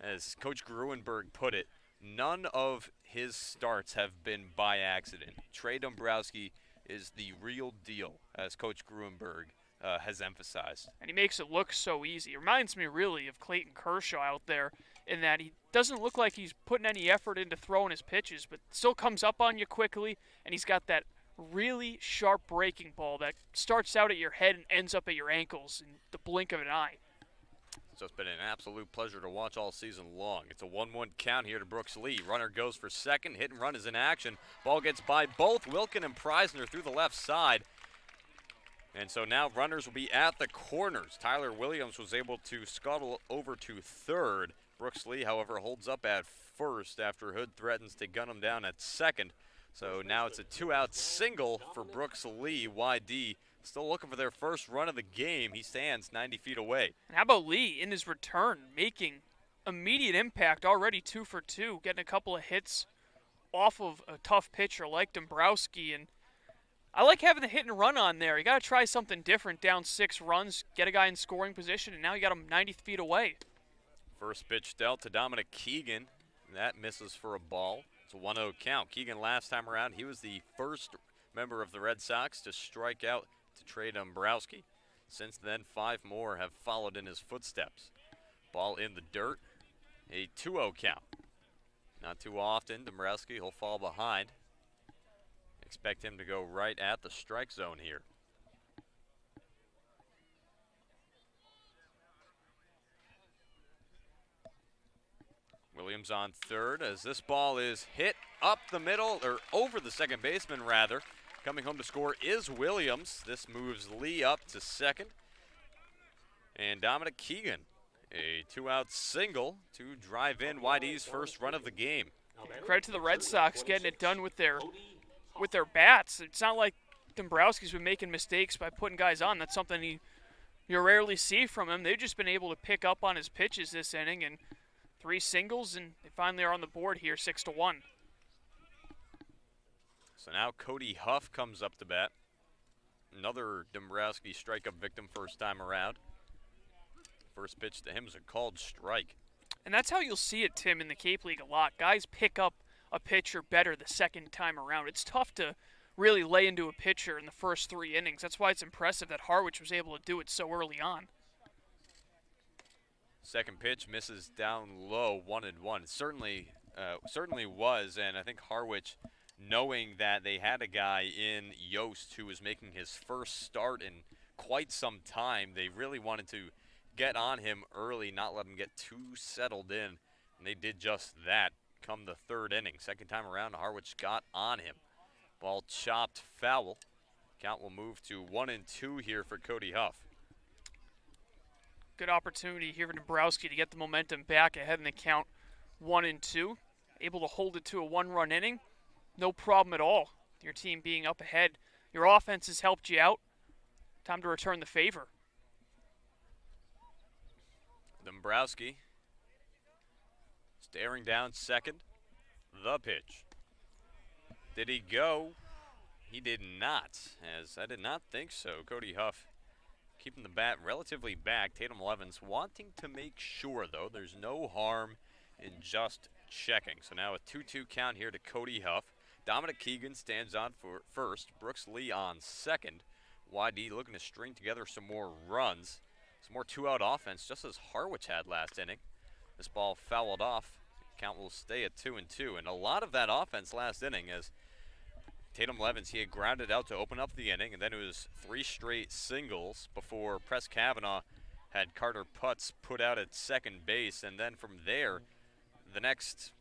as Coach Gruenberg put it, none of his starts have been by accident. Trey Dombrowski is the real deal, as Coach Gruenberg has emphasized. And he makes it look so easy. It reminds me really of Clayton Kershaw out there in that he doesn't look like he's putting any effort into throwing his pitches, but still comes up on you quickly, and he's got that really sharp breaking ball that starts out at your head and ends up at your ankles in the blink of an eye. So it's been an absolute pleasure to watch all season long. It's a 1-1 count here to Brooks Lee. Runner goes for second. Hit and run is in action. Ball gets by both Wilkin and Preisner through the left side. And so now runners will be at the corners. Tyler Williams was able to scuttle over to third. Brooks Lee, however, holds up at first after Hood threatens to gun him down at second. So now it's a 2-out single for Brooks Lee. YD still looking for their first run of the game. He stands 90 feet away. And how about Lee in his return, making immediate impact, already 2 for 2, getting a couple of hits off of a tough pitcher like Dombrowski. And I like having the hit and run on there. You got to try something different, down 6 runs, get a guy in scoring position, and now you got him 90 feet away. First pitch dealt to Dominic Keegan. That misses for a ball. It's a 1-0 count. Keegan last time around, he was the first member of the Red Sox to strike out to Trey Dombrowski. Since then, 5 more have followed in his footsteps. Ball in the dirt. A 2-0 count. Not too often, Dombrowski will fall behind. Expect him to go right at the strike zone here. Williams on third as this ball is hit up the middle, or over the second baseman rather. Coming home to score is Williams. This moves Lee up to second. And Dominic Keegan, a 2-out single to drive in YD's first run of the game. Credit to the Red Sox getting it done with their bats. It's not like Dombrowski's been making mistakes by putting guys on. That's something you rarely see from him. They've just been able to pick up on his pitches this inning, and 3 singles, and they finally are on the board here, 6-1. So now Cody Huff comes up to bat. Another Dombrowski strikeout victim first time around. First pitch to him is a called strike. And that's how you'll see it, Tim, in the Cape League a lot. Guys pick up a pitcher better the second time around. It's tough to really lay into a pitcher in the first 3 innings. That's why it's impressive that Harwich was able to do it so early on. Second pitch misses down low, 1-1. Certainly was, and I think Harwich, knowing that they had a guy in Yost who was making his first start in quite some time, they really wanted to get on him early, not let him get too settled in, and they did just that come the 3rd inning. Second time around, Harwich got on him. Ball chopped foul. Count will move to 1-2 here for Cody Huff. Good opportunity here for Dombrowski to get the momentum back ahead in the count 1-2. Able to hold it to a 1-run inning. No problem at all. Your team being up ahead. Your offense has helped you out. Time to return the favor. Dombrowski staring down second. The pitch. Did he go? He did not, as I did not think so. Cody Huff keeping the bat relatively back. Tatum Levens wanting to make sure, though, there's no harm in just checking. So now a 2-2 count here to Cody Huff. Dominic Keegan stands on for first. Brooks Lee on second. YD looking to string together some more runs. Some more 2-out offense, just as Harwich had last inning. This ball fouled off. Count will stay at 2-2. And a lot of that offense last inning, as Tatum Levens, he had grounded out to open up the inning, and then it was 3 straight singles before Press Kavanaugh had Carter Putz put out at second base, and then from there, the next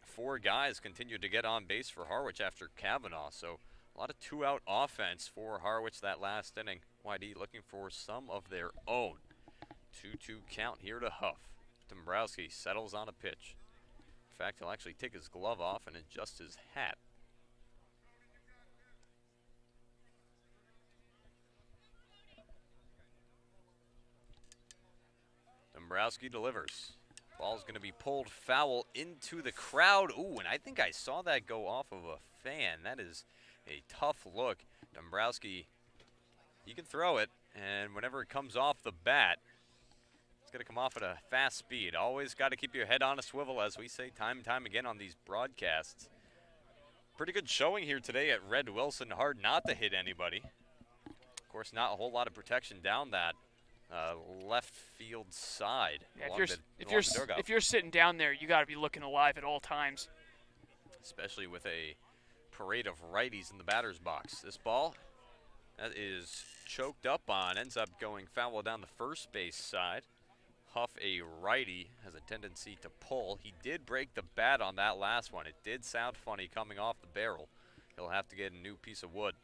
4 guys continued to get on base for Harwich after Kavanaugh. So a lot of 2-out offense for Harwich that last inning. YD looking for some of their own. 2-2 count here to Huff. Dombrowski settles on a pitch. In fact, he'll actually take his glove off and adjust his hat. Dombrowski delivers. Ball's going to be pulled foul into the crowd. Ooh, and I think I saw that go off of a fan. That is a tough look. Dombrowski, he can throw it, and whenever it comes off the bat, it's going to come off at a fast speed. Always got to keep your head on a swivel, as we say time and time again on these broadcasts. Pretty good showing here today at Red Wilson. Hard not to hit anybody. Of course, not a whole lot of protection down that left field side. Yeah, if you're sitting down there, you got to be looking alive at all times. Especially with a parade of righties in the batter's box. This ball, that is choked up on, ends up going foul down the first base side. Huff, a righty, has a tendency to pull. He did break the bat on that last one. It did sound funny coming off the barrel. He'll have to get a new piece of wood.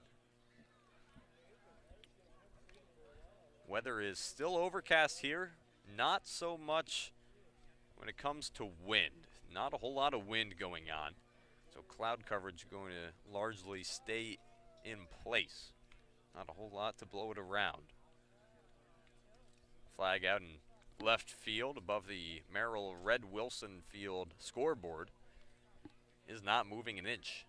Weather is still overcast here. Not so much when it comes to wind. Not a whole lot of wind going on. So cloud coverage going to largely stay in place. Not a whole lot to blow it around. Flag out in left field above the Merrill Red Wilson Field scoreboard is not moving an inch.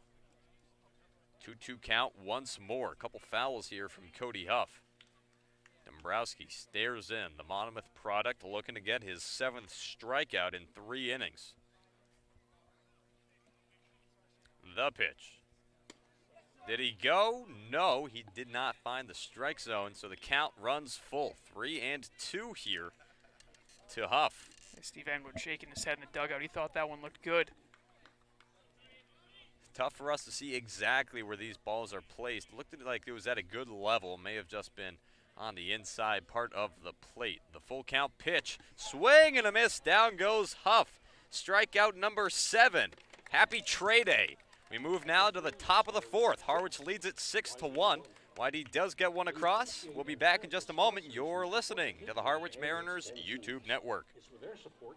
2-2 count once more. A couple fouls here from Cody Huff. Dombrowski stares in. The Monmouth product looking to get his 7th strikeout in 3 innings. The pitch. Did he go? No, he did not find the strike zone, so the count runs full. 3-2 here to Huff. Steve Enwood shaking his head in the dugout. He thought that one looked good. Tough for us to see exactly where these balls are placed. Looked like it was at a good level. May have just been on the inside part of the plate. The full count pitch. Swing and a miss. Down goes Huff. Strikeout number 7. Happy Trey Day. We move now to the top of the 4th. Harwich leads it 6-1. YD does get one across. We'll be back in just a moment. You're listening to the Harwich Mariners YouTube network. It's for their support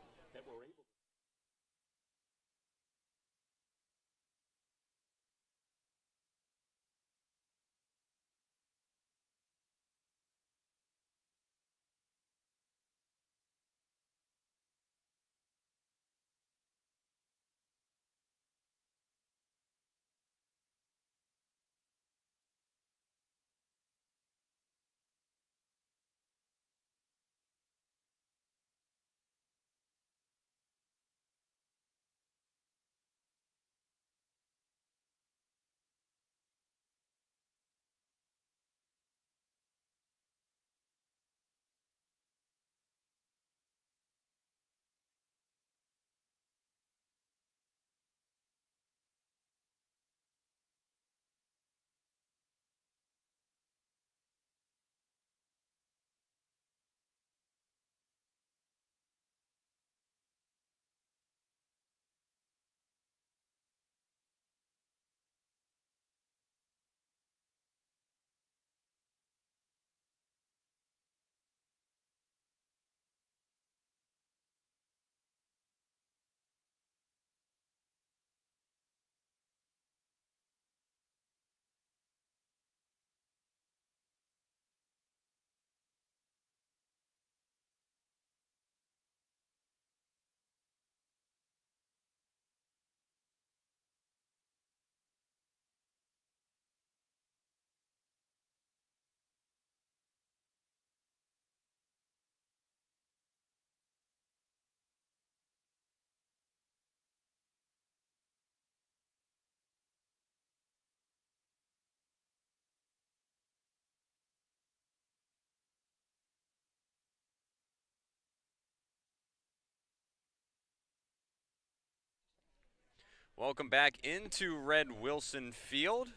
Welcome back into Red Wilson Field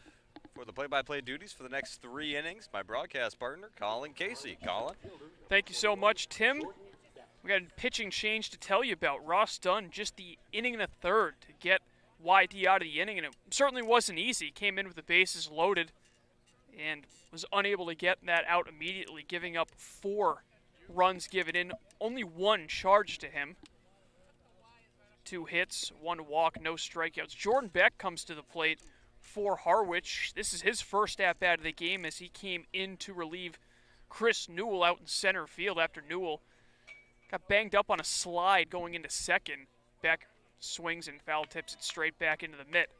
for the play-by-play duties for the next 3 innings. My broadcast partner, Colin Casey. Colin. Thank you so much, Tim. We got a pitching change to tell you about. Ross Dunn, just the inning and a third to get YD out of the inning, and it certainly wasn't easy. Came in with the bases loaded and was unable to get that out immediately, giving up 4 runs given in, only 1 charged to him. 2 hits, 1 walk, no strikeouts. Jordan Beck comes to the plate for Harwich. This is his first at-bat of the game as he came in to relieve Chris Newell out in center field after Newell got banged up on a slide going into second. Beck swings and foul tips it straight back into the mitt.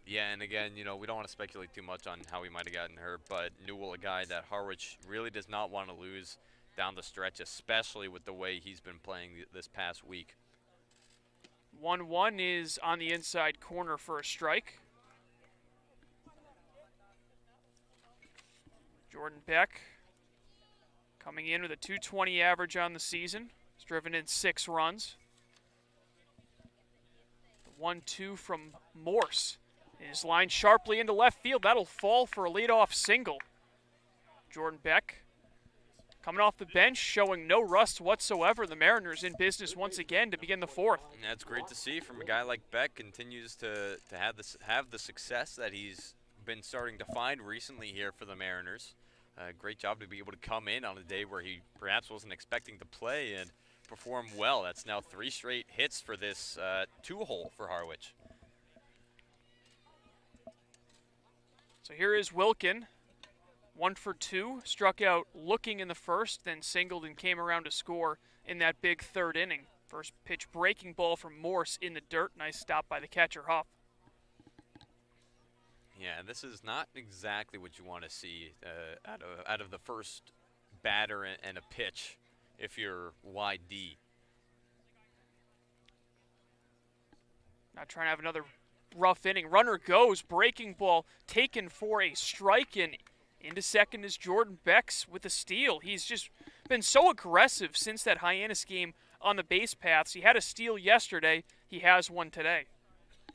Yeah, and again, we don't want to speculate too much on how he might have gotten hurt, but Newell, a guy that Harwich really does not want to lose down the stretch, especially with the way he's been playing this past week. 1-1 is on the inside corner for a strike. Jordan Beck coming in with a .220 average on the season. He's driven in 6 runs. The 1-2 from Morse is lined sharply into left field. That'll fall for a leadoff single. Jordan Beck coming off the bench, showing no rust whatsoever. The Mariners in business once again to begin the 4th. And that's great to see from a guy like Beck. Continues to have the success that he's been starting to find recently here for the Mariners. Great job to be able to come in on a day where he perhaps wasn't expecting to play and perform well. That's now 3 straight hits for this 2-hole for Harwich. So here is Wilkin. 1 for 2, struck out looking in the first, then singled and came around to score in that big 3rd inning. First pitch breaking ball from Morse in the dirt. Nice stop by the catcher, Huff. Yeah, this is not exactly what you want to see out of the first batter and a pitch if you're YD. Not trying to have another rough inning. Runner goes, breaking ball taken for a strike, and into second is Jordan Becks with a steal. He's just been so aggressive since that Hyannis game on the base paths. He had a steal yesterday. He has one today.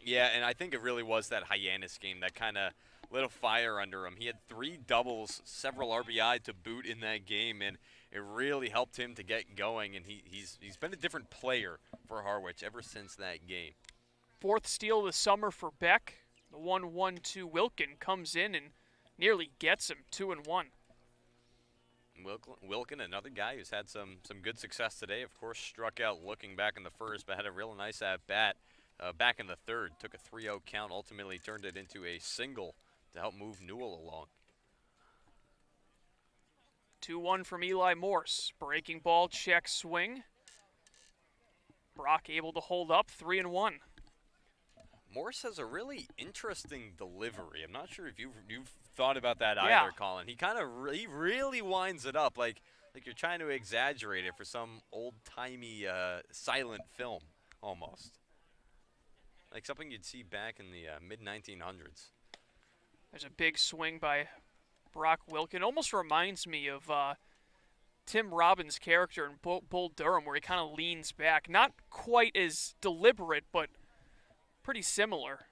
Yeah, and I think it really was that Hyannis game that kind of lit a fire under him. He had 3 doubles, several RBI to boot in that game, and it really helped him to get going. And he's been a different player for Harwich ever since that game. 4th steal of the summer for Beck. The 1-1 to Wilkin comes in and nearly gets him 2-1. Wilkin, another guy who's had some good success today. Of course, struck out looking back in the first, but had a real nice at-bat back in the 3rd. Took a 3-0 count, ultimately turned it into a single to help move Newell along. 2-1 from Eli Morse. Breaking ball, check swing. Brock able to hold up, 3-1. Morse has a really interesting delivery. I'm not sure if you've thought about that Yeah. either, Colin. He he really winds it up like you're trying to exaggerate it for some old-timey silent film almost. Like something you'd see back in the mid-1900s. There's a big swing by Brock Wilkin. Almost reminds me of Tim Robbins' character in Bull Durham, where he kind of leans back. Not quite as deliberate, but pretty similar.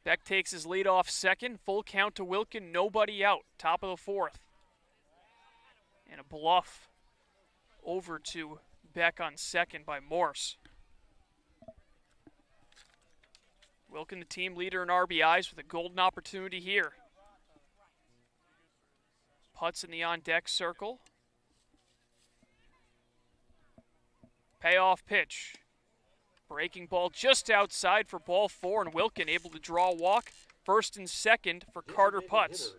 Beck takes his lead off second. Full count to Wilkin. Nobody out. Top of the 4th. And a bluff over to Beck on second by Morse. Wilkin, the team leader in RBIs, with a golden opportunity here. Putts in the on-deck circle. Payoff pitch. Breaking ball just outside for ball 4, and Wilkin able to draw a walk. 1st and 2nd for Carter Putts.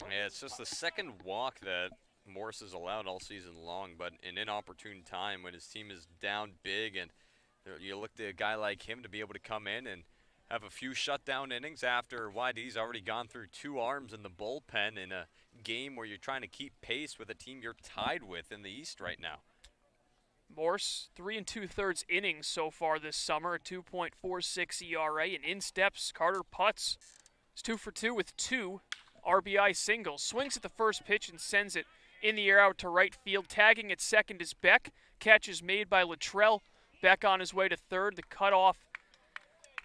Yeah, it's just the 2nd walk that Morse has allowed all season long, but an inopportune time when his team is down big, and you look to a guy like him to be able to come in and have a few shutdown innings after YD's already gone through 2 arms in the bullpen in a game where you're trying to keep pace with a team you're tied with in the East right now. Morse, 3 2/3 innings so far this summer, a 2.46 ERA, and in steps Carter Putts. He's 2 for 2 with 2 RBI singles. Swings at the first pitch and sends it in the air out to right field. Tagging at second is Beck. Catch is made by Luttrell. Beck on his way to third. The cutoff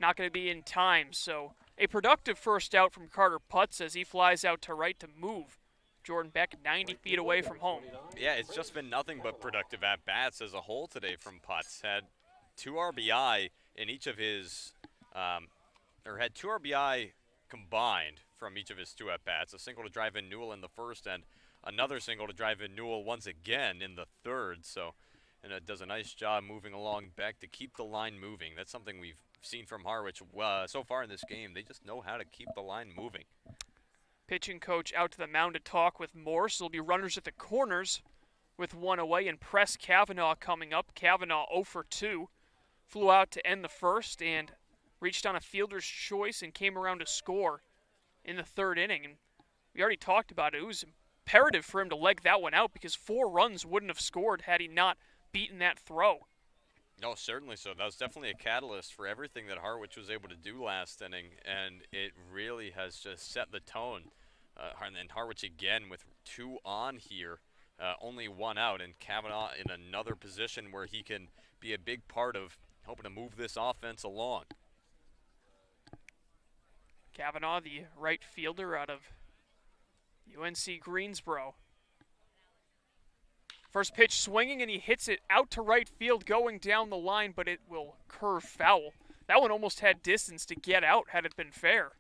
not going to be in time. So a productive first out from Carter Putz as he flies out to right to move Jordan Beck 90 feet away from home. Yeah, it's just been nothing but productive at-bats as a whole today from Putz. Had 2 RBI in each of his, had 2 RBI combined from each of his 2 at-bats. A single to drive in Newell in the first and another single to drive in Newell once again in the third. So, and it does a nice job moving along Beck to keep the line moving. That's something we've seen from Harwich so far in this game. They just know how to keep the line moving. Pitching coach out to the mound to talk with Morse. There'll be runners at the corners with 1 away, and Press Kavanaugh coming up. Kavanaugh 0 for 2. Flew out to end the first and reached on a fielder's choice and came around to score in the 3rd inning. And we already talked about it. It was imperative for him to leg that one out because 4 runs wouldn't have scored had he not beaten that throw. No, certainly so. That was definitely a catalyst for everything that Harwich was able to do last inning, and it really has just set the tone. And then Harwich again with 2 on here, only 1 out, and Kavanaugh in another position where he can be a big part of hoping to move this offense along. Kavanaugh, the right fielder out of UNC Greensboro. First pitch swinging, and he hits it out to right field going down the line, but it will curve foul. That one almost had distance to get out had it been fair.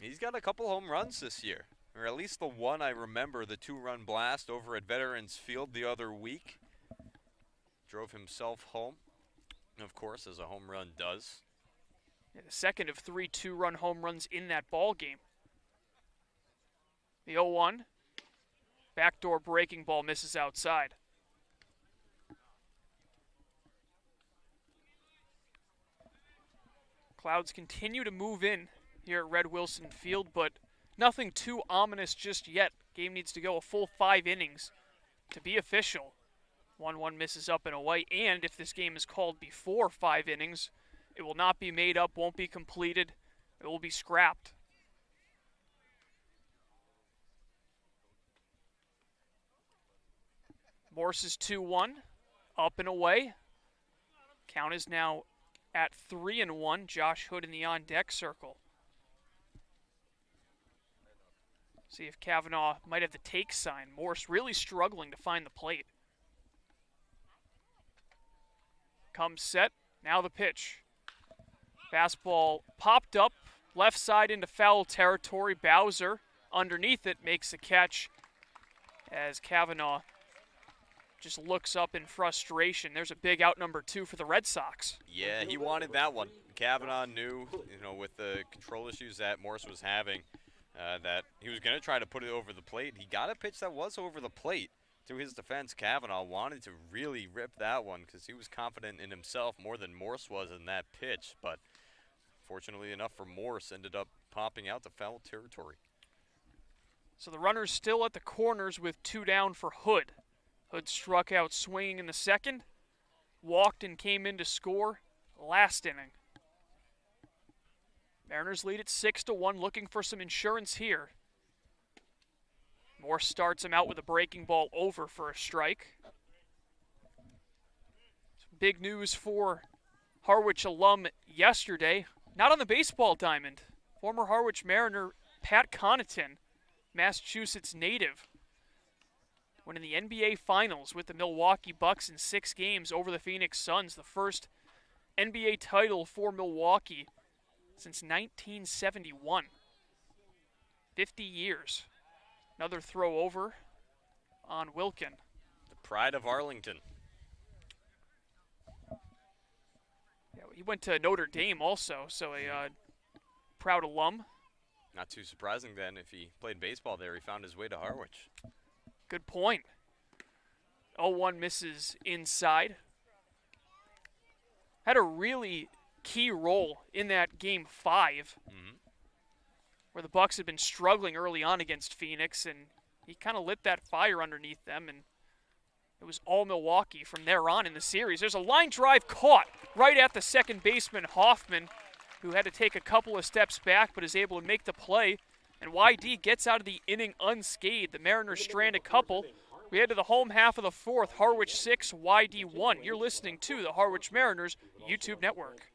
He's got a couple home runs this year, or at least the one I remember, the 2-run blast over at Veterans Field the other week. Drove himself home, of course, as a home run does. Yeah, the second of 3 2-run home runs in that ball game. The 0-1. Backdoor breaking ball misses outside. Clouds continue to move in here at Red Wilson Field, but nothing too ominous just yet. Game needs to go a full 5 innings to be official. 1-1 misses up and away, and if this game is called before 5 innings, it will not be made up, won't be completed. It will be scrapped. Morse is 2-1, up and away. Count is now at 3-1. Josh Hood in the on-deck circle. See if Kavanaugh might have the take sign. Morse really struggling to find the plate. Comes set, now the pitch. Fastball popped up, left side into foul territory. Bowser underneath it makes the catch as Kavanaugh just looks up in frustration. There's a big out number 2 for the Red Sox. Yeah, he wanted that one. Kavanaugh knew, with the control issues that Morse was having, that he was going to try to put it over the plate. He got a pitch that was over the plate. To his defense, Kavanaugh wanted to really rip that one because he was confident in himself more than Morse was in that pitch. But fortunately enough for Morse, ended up popping out to foul territory. So the runner's still at the corners with 2 down for Hood. Hood struck out swinging in the second, walked and came in to score last inning. Mariners lead at 6-1, looking for some insurance here. Morse starts him out with a breaking ball over for a strike. Some big news for Harwich alum yesterday, not on the baseball diamond. Former Harwich Mariner Pat Connaughton, Massachusetts native, winning the NBA Finals with the Milwaukee Bucks in 6 games over the Phoenix Suns, the first NBA title for Milwaukee since 1971. 50 years. Another throw over on Wilkin. The pride of Arlington. Yeah, he went to Notre Dame also, so a proud alum. Not too surprising then, if he played baseball there, he found his way to Harwich. Good point. 0-1 misses inside. Had a really key role in that Game 5, where the Bucks had been struggling early on against Phoenix, and he kind of lit that fire underneath them, and it was all Milwaukee from there on in the series. There's a line drive caught right at the second baseman, Hoffman, who had to take a couple of steps back but is able to make the play. And YD gets out of the inning unscathed. The Mariners strand a couple, We head to the home half of the fourth, Harwich 6, YD 1. You're listening to the Harwich Mariners YouTube network.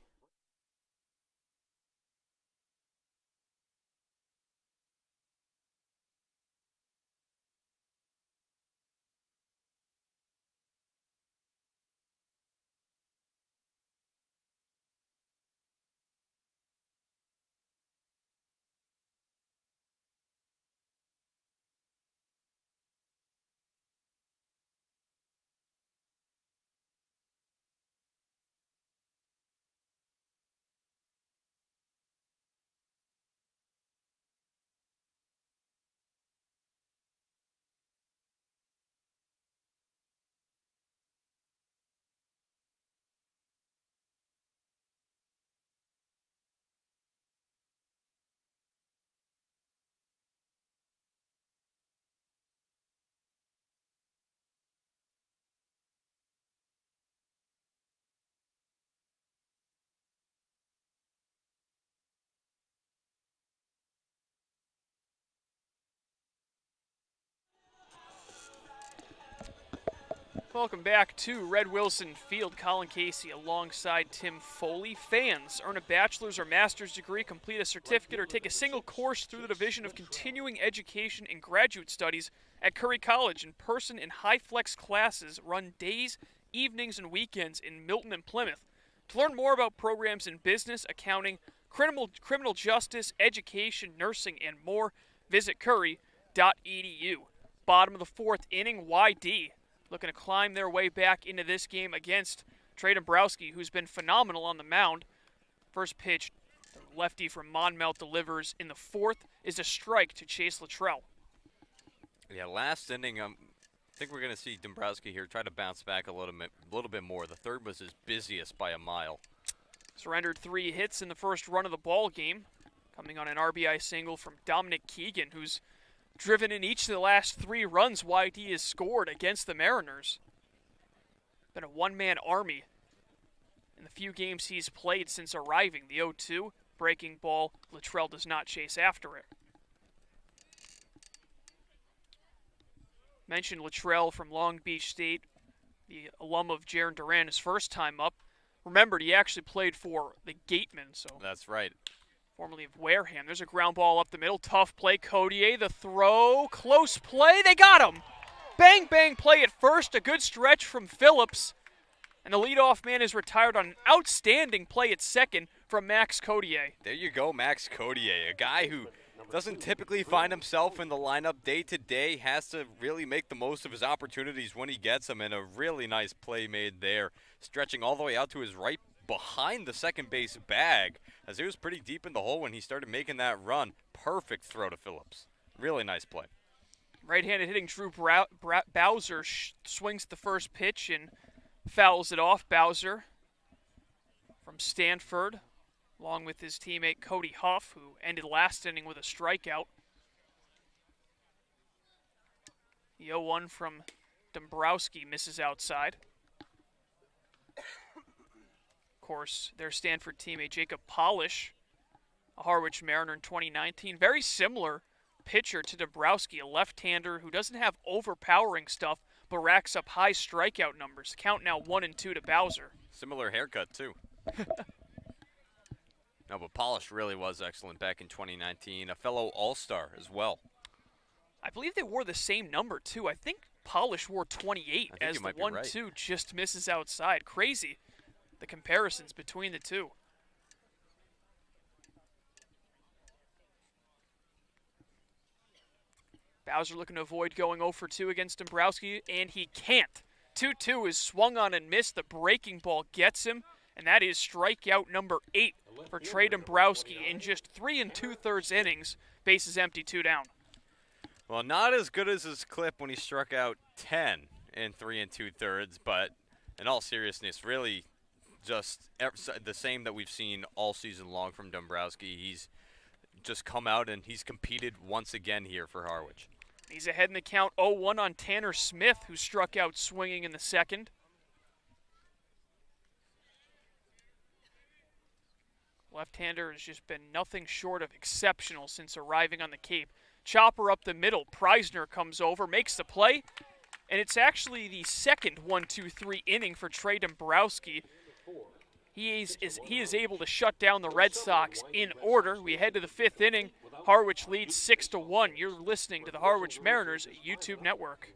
Welcome back to Red Wilson Field. Colin Casey alongside Tim Foley. Fans earn a bachelor's or master's degree, complete a certificate, or take a single course through the Division of Continuing Education and Graduate Studies at Curry College. In-person and high-flex classes run days, evenings, and weekends in Milton and Plymouth. To learn more about programs in business, accounting, criminal justice, education, nursing, and more, visit curry.edu. Bottom of the fourth inning, YD looking to climb their way back into this game against Trey Dombrowski, who's been phenomenal on the mound. First pitch, the lefty from Monmouth delivers in the fourth, is a strike to Chase Luttrell. Yeah, last inning, I think we're going to see Dombrowski here try to bounce back a little bit more. The third was his busiest by a mile. Surrendered 3 hits in the first run of the ball game, coming on an RBI single from Dominic Keegan, who's driven in each of the last 3 runs YD has scored against the Mariners. Been a one-man army in the few games he's played since arriving. The 0-2, breaking ball, Luttrell does not chase after it. Mentioned Luttrell from Long Beach State, the alum of Jaron Duran, his first time up. Remembered he actually played for the Gatemen, so that's right. Formerly of Wareham. There's a ground ball up the middle. Tough play. Codier, the throw. Close play. They got him. Bang, bang play at first. A good stretch from Phillips. And the leadoff man is retired on an outstanding play at second from Max Codier. There you go, Max Codier, a guy who doesn't typically find himself in the lineup day to day, has to really make the most of his opportunities when he gets them, and a really nice play made there, stretching all the way out to his right behind the second base bag, as he was pretty deep in the hole when he started making that run. Perfect throw to Phillips. Really nice play. Right-handed hitting Drew Bowser swings the first pitch and fouls it off. Bowser from Stanford, along with his teammate Cody Huff, who ended last inning with a strikeout. The 0-1 from Dombrowski misses outside. Of course, their Stanford teammate Jacob Polish, a Harwich Mariner in 2019. Very similar pitcher to Dombrowski, a left-hander who doesn't have overpowering stuff, but racks up high strikeout numbers. Count now 1-2 to Bowser. Similar haircut, too. No, but Polish really was excellent back in 2019. A fellow All-Star as well. I believe they wore the same number, too. I think Polish wore 28 as the 1-2 right. Just misses outside. Crazy, the comparisons between the two. Bowser looking to avoid going 0-for-2 against Dombrowski, and he can't. 2-2 is swung on and missed. The breaking ball gets him, and that is strikeout number 8 for Trey Dombrowski in just 3 2/3 innings. Bases empty, 2 down. Well, not as good as his clip when he struck out 10 in 3 2/3, but in all seriousness, really just the same that we've seen all season long from Dombrowski. He's just come out and he's competed once again here for Harwich. He's ahead in the count 0-1 on Tanner Smith, who struck out swinging in the second. Left-hander has just been nothing short of exceptional since arriving on the Cape. Chopper up the middle. Preisner comes over, makes the play, And it's actually the second 1-2-3 inning for Trey Dombrowski. He is able to shut down the Red Sox in order. We head to the 5th inning. Harwich leads 6-1. You're listening to the Harwich Mariners YouTube network.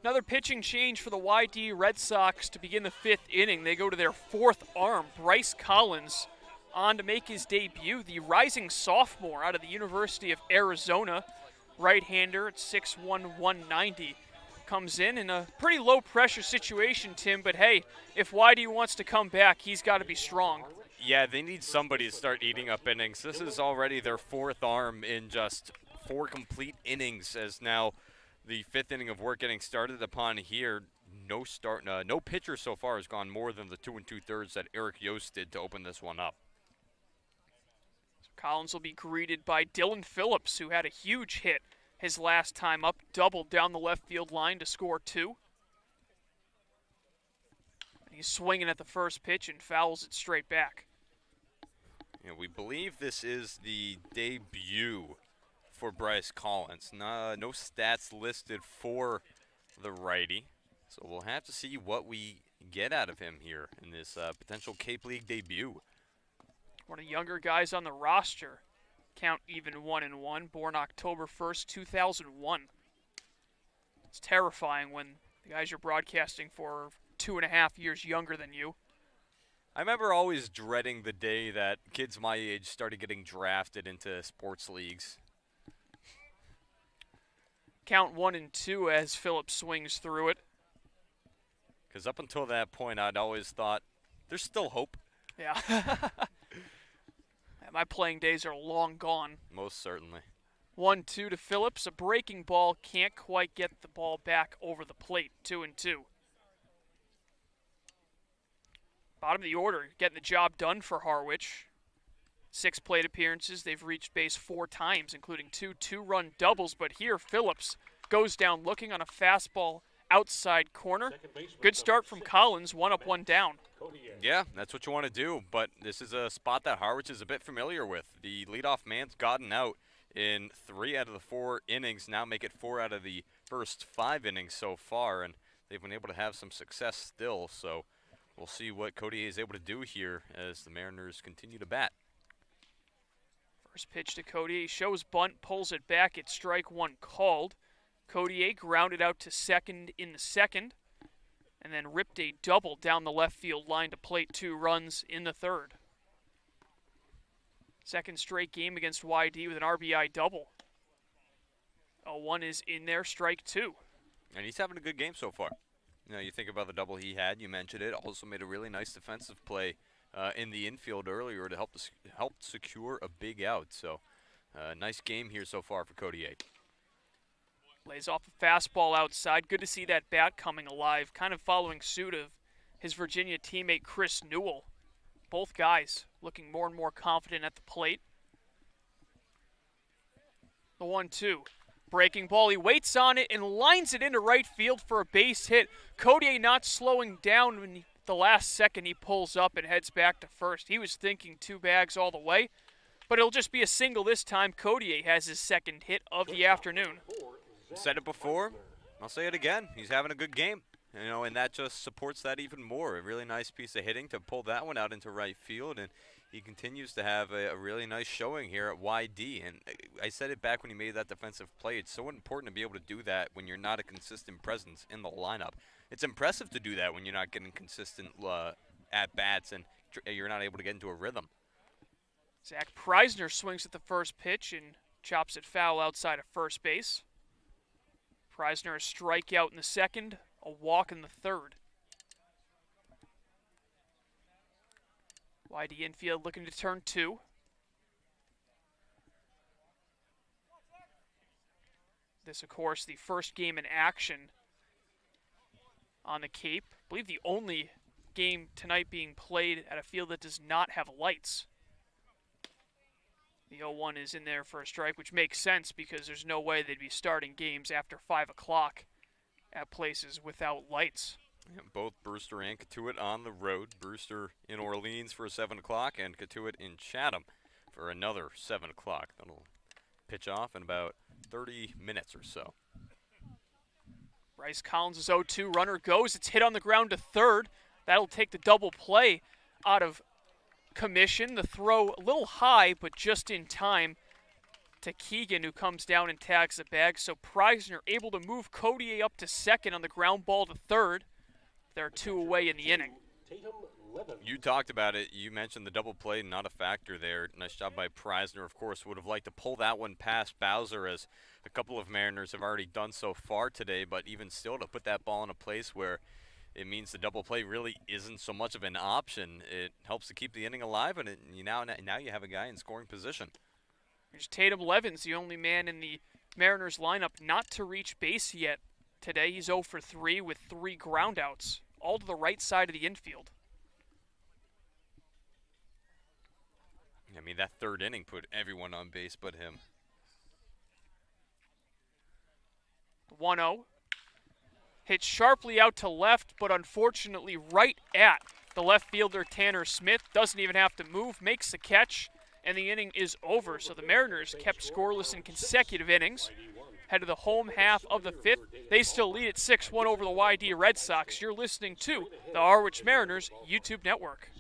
Another pitching change for the YD Red Sox to begin the 5th inning. They go to their 4th arm, Bryce Collins, on to make his debut. The rising sophomore out of the University of Arizona, right-hander at 6'1", 190, comes in a pretty low-pressure situation, Tim. But hey, if YD wants to come back, he's got to be strong. Yeah, they need somebody to start eating up innings. This is already their 4th arm in just 4 complete innings, as now the 5th inning of work getting started upon here. No pitcher so far has gone more than the 2 2/3 that Eric Yost did to open this one up. So Collins will be greeted by Dylan Phillips, who had a huge hit his last time up, doubled down the left field line to score 2. And he's swinging at the first pitch and fouls it straight back. Yeah, we believe this is the debut for Bryce Collins. No stats listed for the righty, so we'll have to see what we get out of him here in this potential Cape League debut. One of the younger guys on the roster, count even 1-1, born October 1st, 2001. It's terrifying when the guys you're broadcasting for are 2.5 years younger than you. I remember always dreading the day that kids my age started getting drafted into sports leagues. Count 1-2 as Phillips swings through it. Because up until that point, I'd always thought, there's still hope. Yeah. My playing days are long gone. Most certainly. 1-2 to Phillips. A breaking ball, can't quite get the ball back over the plate. 2-2. Bottom of the order, getting the job done for Harwich. 6 plate appearances. They've reached base 4 times, including 2 two-run doubles. But here, Phillips goes down looking on a fastball outside corner. Good start from Collins, 1 up, 1 down. Yeah, that's what you want to do, but this is a spot that Harwich is a bit familiar with. The leadoff man's gotten out in 3 out of the 4 innings, now make it 4 out of the first 5 innings so far, and they've been able to have some success still, so we'll see what Codier is able to do here as the Mariners continue to bat. First pitch to Codier, shows bunt, pulls it back, it's strike 1 called. Codier grounded out to second in the 2nd, and then ripped a double down the left field line to plate 2 runs in the 3rd. Second straight game against YD with an RBI double. 0-1 is in there, strike 2. And he's having a good game so far. You know, you think about the double he had, you mentioned it, also made a really nice defensive play in the infield earlier to help secure a big out. So, nice game here so far for Cody A. Lays off a fastball outside. Good to see that bat coming alive, kind of following suit of his Virginia teammate Chris Newell. Both guys looking more and more confident at the plate. The 1-2. Breaking ball. He waits on it and lines it into right field for a base hit. Cody not slowing down when the last second he pulls up and heads back to first. He was thinking 2 bags all the way, but it'll just be a single this time. Cody has his second hit of the afternoon. Said it before, I'll say it again. He's having a good game, you know, and that just supports that even more. A really nice piece of hitting to pull that one out into right field, and he continues to have a really nice showing here at YD. And I said it back when he made that defensive play. It's so important to be able to do that when you're not a consistent presence in the lineup. It's impressive to do that when you're not getting consistent at-bats and you're not able to get into a rhythm. Zach Preisner swings at the first pitch and chops it foul outside of first base. Preisner a strikeout in the second, a walk in the third. YD infield looking to turn 2. This, of course, the first game in action on the Cape. I believe the only game tonight being played at a field that does not have lights. The 0-1 is in there for a strike, which makes sense because there's no way they'd be starting games after 5 o'clock at places without lights. Yeah, both Brewster and Katuitt on the road. Brewster in Orleans for 7 o'clock and Katuitt in Chatham for another 7 o'clock. That'll pitch off in about 30 minutes or so. Bryce Collins is 0-2. Runner goes. It's hit on the ground to third. That'll take the double play out of commission. The throw a little high, but just in time to Keegan, who comes down and tags the bag. So Preisner able to move Cody up to second on the ground ball to third. There are 2 away in the inning. You talked about it. You mentioned the double play, not a factor there. Nice job by Preisner. Of course, would have liked to pull that one past Bowser, as a couple of Mariners have already done so far today. But even still, to put that ball in a place where it means the double play really isn't so much of an option, it helps to keep the inning alive, and now you have a guy in scoring position. Here's Tatum Levens, the only man in the Mariners lineup not to reach base yet today. He's 0 for 3 with 3 groundouts, all to the right side of the infield. I mean, that third inning put everyone on base but him. 1-0. Hit sharply out to left, but unfortunately right at the left fielder Tanner Smith. Doesn't even have to move, makes the catch, and the inning is over. So the Mariners kept scoreless in consecutive innings. Head to the home half of the 5th. They still lead at 6-1 over the YD Red Sox. You're listening to the Harwich Mariners YouTube Network.